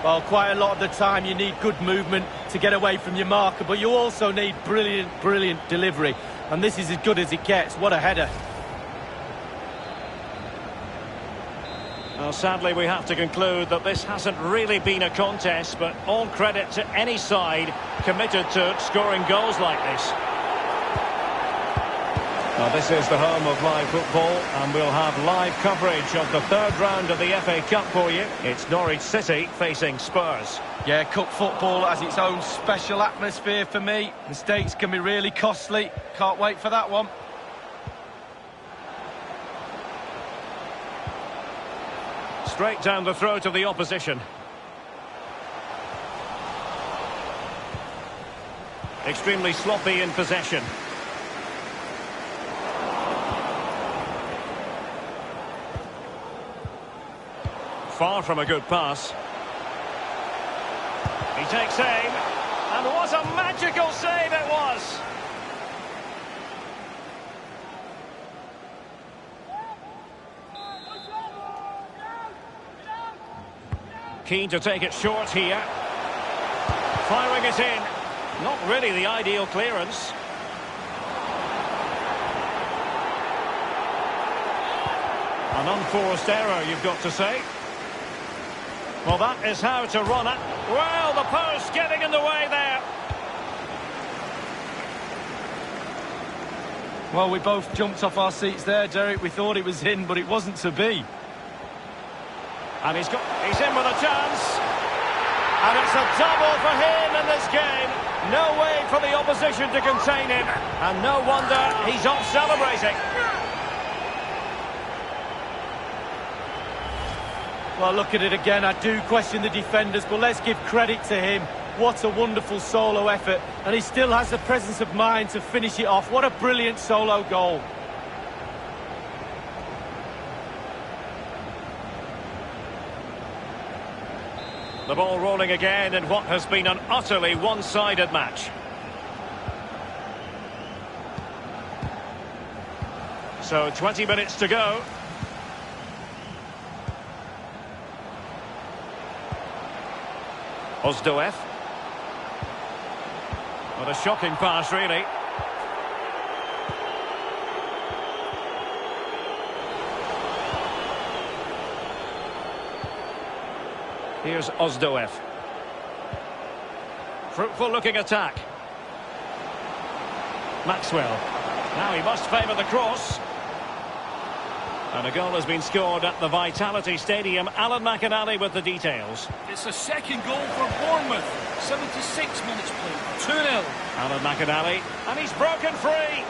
Well, quite a lot of the time you need good movement to get away from your marker, but you also need brilliant delivery. And this is as good as it gets. What a header. Well, sadly, we have to conclude that this hasn't really been a contest, but all credit to any side committed to scoring goals like this. Well, this is the home of live football, and we'll have live coverage of the third round of the FA Cup for you. It's Norwich City facing Spurs. Yeah, cup football has its own special atmosphere for me. Mistakes can be really costly. Can't wait for that one. Straight down the throat of the opposition. Extremely sloppy in possession. Far from a good pass. He takes aim. And what a magical save it was! Keen to take it short here. Firing it in. Not really the ideal clearance. An unforced error, you've got to say. Well, that is how to run it. Well, the post getting in the way there. Well, we both jumped off our seats there, Derek. We thought it was in, but it wasn't to be. And he's in with a chance. And it's a double for him in this game. No way for the opposition to contain him. And no wonder he's off celebrating. Well, look at it again. I do question the defenders, but let's give credit to him. What a wonderful solo effort. And he still has the presence of mind to finish it off. What a brilliant solo goal. The ball rolling again in what has been an utterly one-sided match. So 20 minutes to go. Ozdoev. What a shocking pass, really. Here's Ozdoev. Fruitful looking attack. Maxwell. Now he must favour the cross. And a goal has been scored at the Vitality Stadium. Alan McInally with the details. It's a second goal for Bournemouth. 76 minutes played. 2-0. Alan McInally. And he's broken free.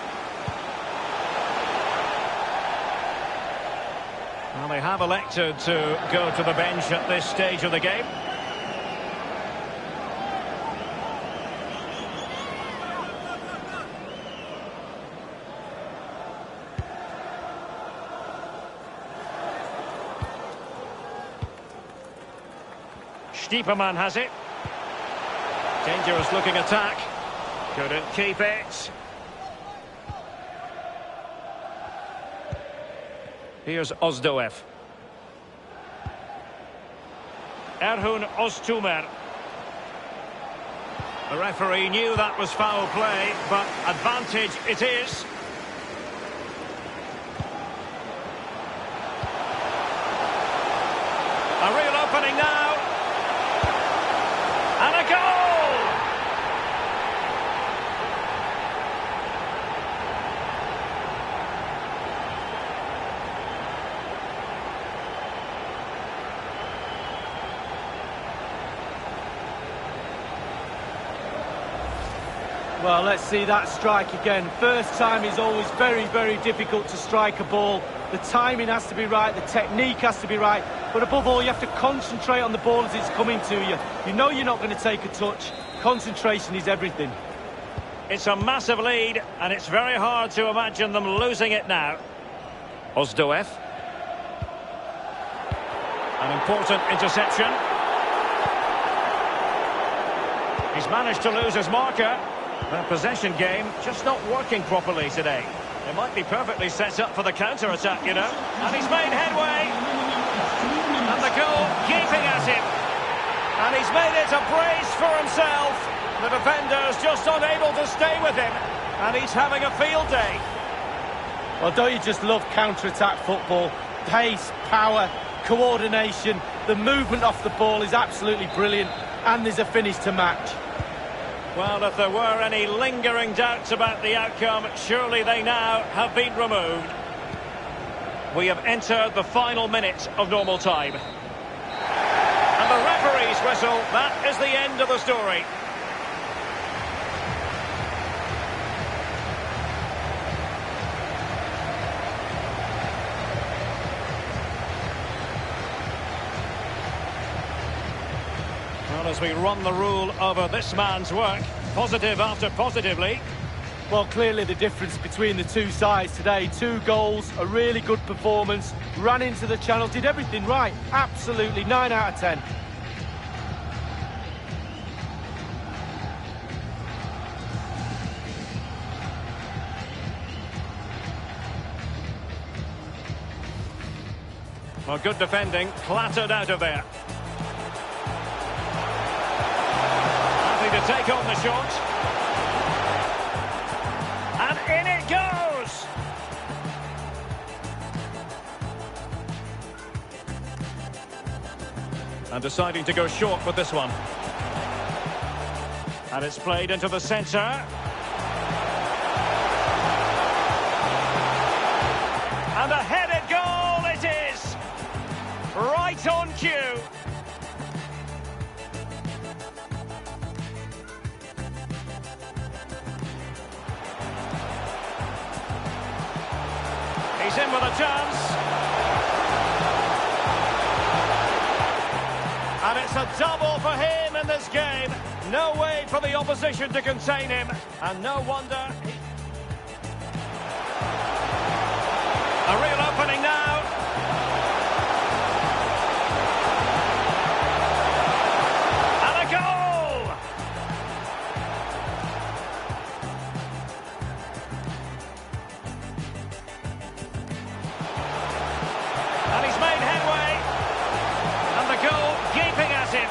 Well, they have elected to go to the bench at this stage of the game. Stiepermann has it. Dangerous looking attack. Couldn't keep it. Here's Ozdoev. Erhun Öztumer. The referee knew that was foul play, but advantage it is. A real opening now. And a goal! Well, let's see that strike again. First time is always very, very difficult to strike a ball. The timing has to be right, the technique has to be right, but above all, you have to concentrate on the ball as it's coming to you. You know you're not going to take a touch. Concentration is everything. It's a massive lead, and it's very hard to imagine them losing it now. Ozdoev. An important interception. He's managed to lose his marker. The possession game just not working properly today. It might be perfectly set up for the counter-attack, you know. And he's made headway. And the goal gaping at him. And he's made it a brace for himself. The defender's just unable to stay with him. And he's having a field day. Well, don't you just love counter-attack football? Pace, power, coordination. The movement off the ball is absolutely brilliant. And there's a finish to match. Well, if there were any lingering doubts about the outcome, surely they now have been removed. We have entered the final minute of normal time. And the referee's whistle, that is the end of the story. Well, as we run the rule over this man's work, positive after positively. Well, clearly the difference between the two sides today. 2 goals, a really good performance, ran into the channel, did everything right. Absolutely, 9 out of 10. Well, good defending, clattered out of there. To take on the shot. And in it goes! And deciding to go short with this one. And it's played into the centre. And a headed goal it is! Right on cue. He's in with a chance. And it's a double for him in this game. No way for the opposition to contain him. And no wonder. A real opening now. And a goal! And he's made headway. And the goal gaping at him.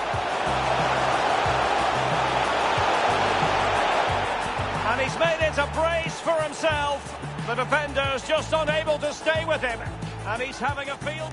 And he's made it a brace for himself. The defender's just unable to stay with him. And he's having a field.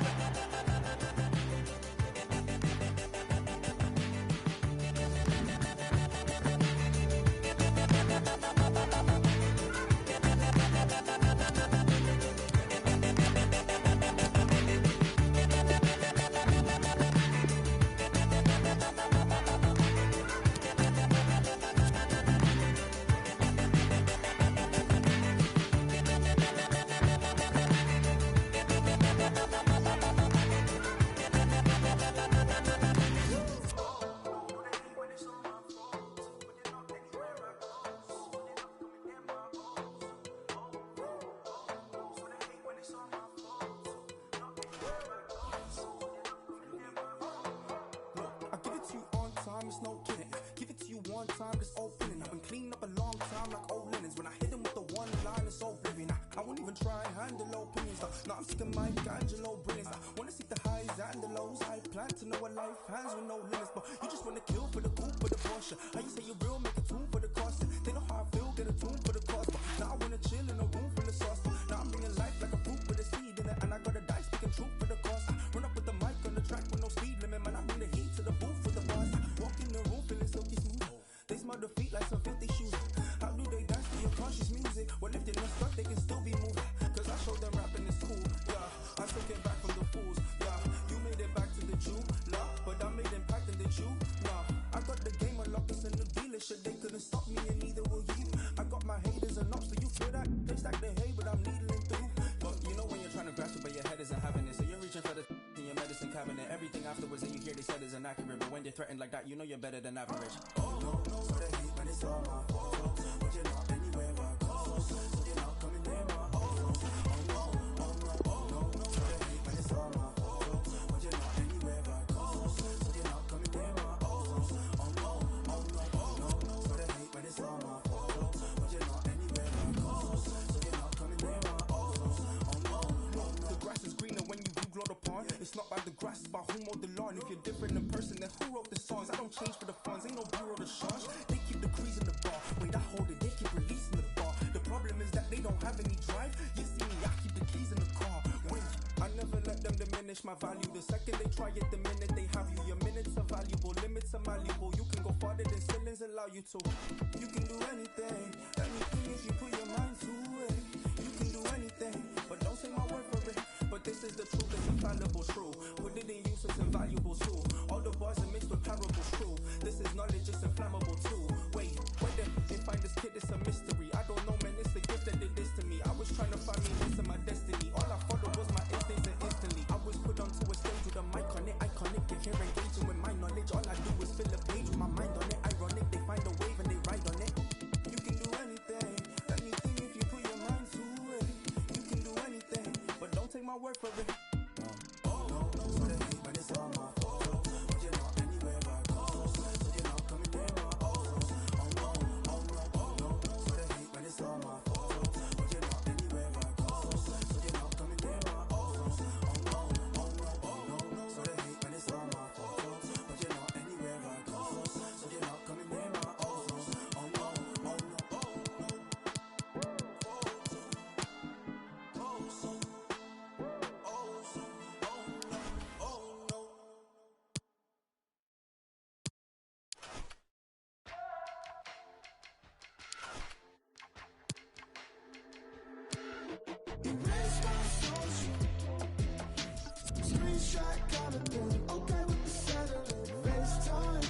one time, just opening. I've been cleaning up a long time like old linens. When I hit him with the one line, it's so oblivion. I won't even try and handle opinions. Now I'm sick of Michelangelo brilliance. I wanna see the highs and the lows. I plan to know a life hands with no limits, but you just wanna kill for the coup, for the Porsche. How you say you real, make a tune for the cost. They know how I feel, get a tune for the cost. But now I wanna chill in a room full of sauce. Now I'm bringing life like a fruit with a seed in it, and I got a dice speaking truth for the cost. I run up with the mic on the track with no speed limit, man. I bring the heat to the booth with the bars. I walk in the room feeling silky smooth. They smell the feet like some filthy shoes. How do they dance to your conscious music? Well, if they're not stuck, they can still be moved. Cause I showed them rapping is cool, yeah. I took it back from the fools, yeah. You made it back to the Jew, nah. But I made impact in the Jew, nah. I got the game unlocked, it's a new dealership. They couldn't stop me and neither will you. I got my haters and ups, so you feel that? They stack the hay, but I'm needling through. But you know when you're trying to grasp it, but your head isn't having it. So you're reaching for the in your medicine cabinet. Everything afterwards that you hear they said is inaccurate. But when they're threatened like that, you know you're better than average. Oh, no, so they hate when it's all my fault. But you're not anywhere I go. So you're not coming near my home. It's not by the grass, it's by who mowed the lawn. If you're different in person, then who wrote the songs? I don't change for the funds, ain't no bureau to charge. They keep the crease in the bar. Wait, I hold it, they keep releasing the bar. The problem is that they don't have any drive. You see me, I keep the keys in the car. Wait, I never let them diminish my value. The second they try it, the minute they have you. Your minutes are valuable, limits are malleable. You can go farther than ceilings allow you to. You can do anything, anything if you put your mind to it. You can do anything, but don't take my word for it. But this is the truth, it's infallible, true. Put it in use, it's invaluable too. All the bars are mixed with parables, true. This is knowledge, it's inflammable too. Wait, where did they find this kid? It's a mystery. I don't know, man, it's the gift that did this to me. I was trying to find me this in my destiny. All I followed was my instincts and instantly I was put onto a stage with a mic on it. Iconic, you're here engaging with my knowledge. All I do is fill a page with my mind on it. Ironic, they find a wave and they ride on it. You can do anything, anything if you put your mind to it. You can do anything, but don't take my word for it. Oh, no, so they hate when it's all my fault. But you're not anywhere I go. So you're not coming near my home. Oh, no, so they hate when it's all my fault. But you're not anywhere I go. So you're not coming near my home. Oh, no, so they hate when it's all my fault. But you're not anywhere I go. So you're not coming near my home. Erase my social. Screenshot kind of thing. Okay with the settling. FaceTime.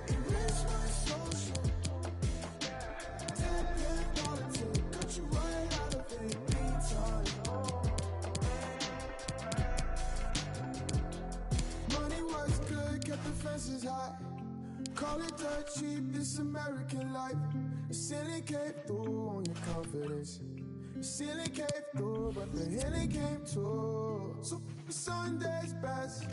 Erase my social. Tap in politics. Cut you right out of it. Anytime. Money was good, kept the fences high. Call it dirt cheap, this American life. The ceiling came through on your confidence. The ceiling came through, but the healing came too. So Sunday's best.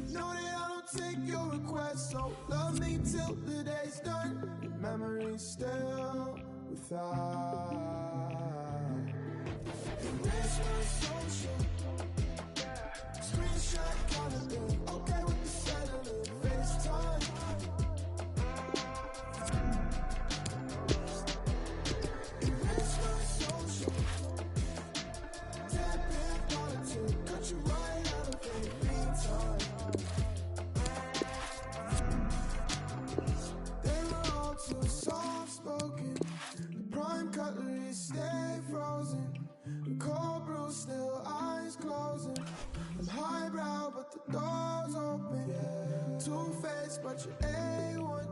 Know that I don't take your requests, so love me till the day's done. Memories still without. Erase my social. Screenshot kind of thing. Okay with the settling. FaceTime. Erase my social. Tap in politics. Cut you right out of it. Meantime. They were all too soft-spoken. The prime cutlery stay frozen. The cold brew still eyes closing. I'm highbrow but the door's open. Two-faced but you're A1.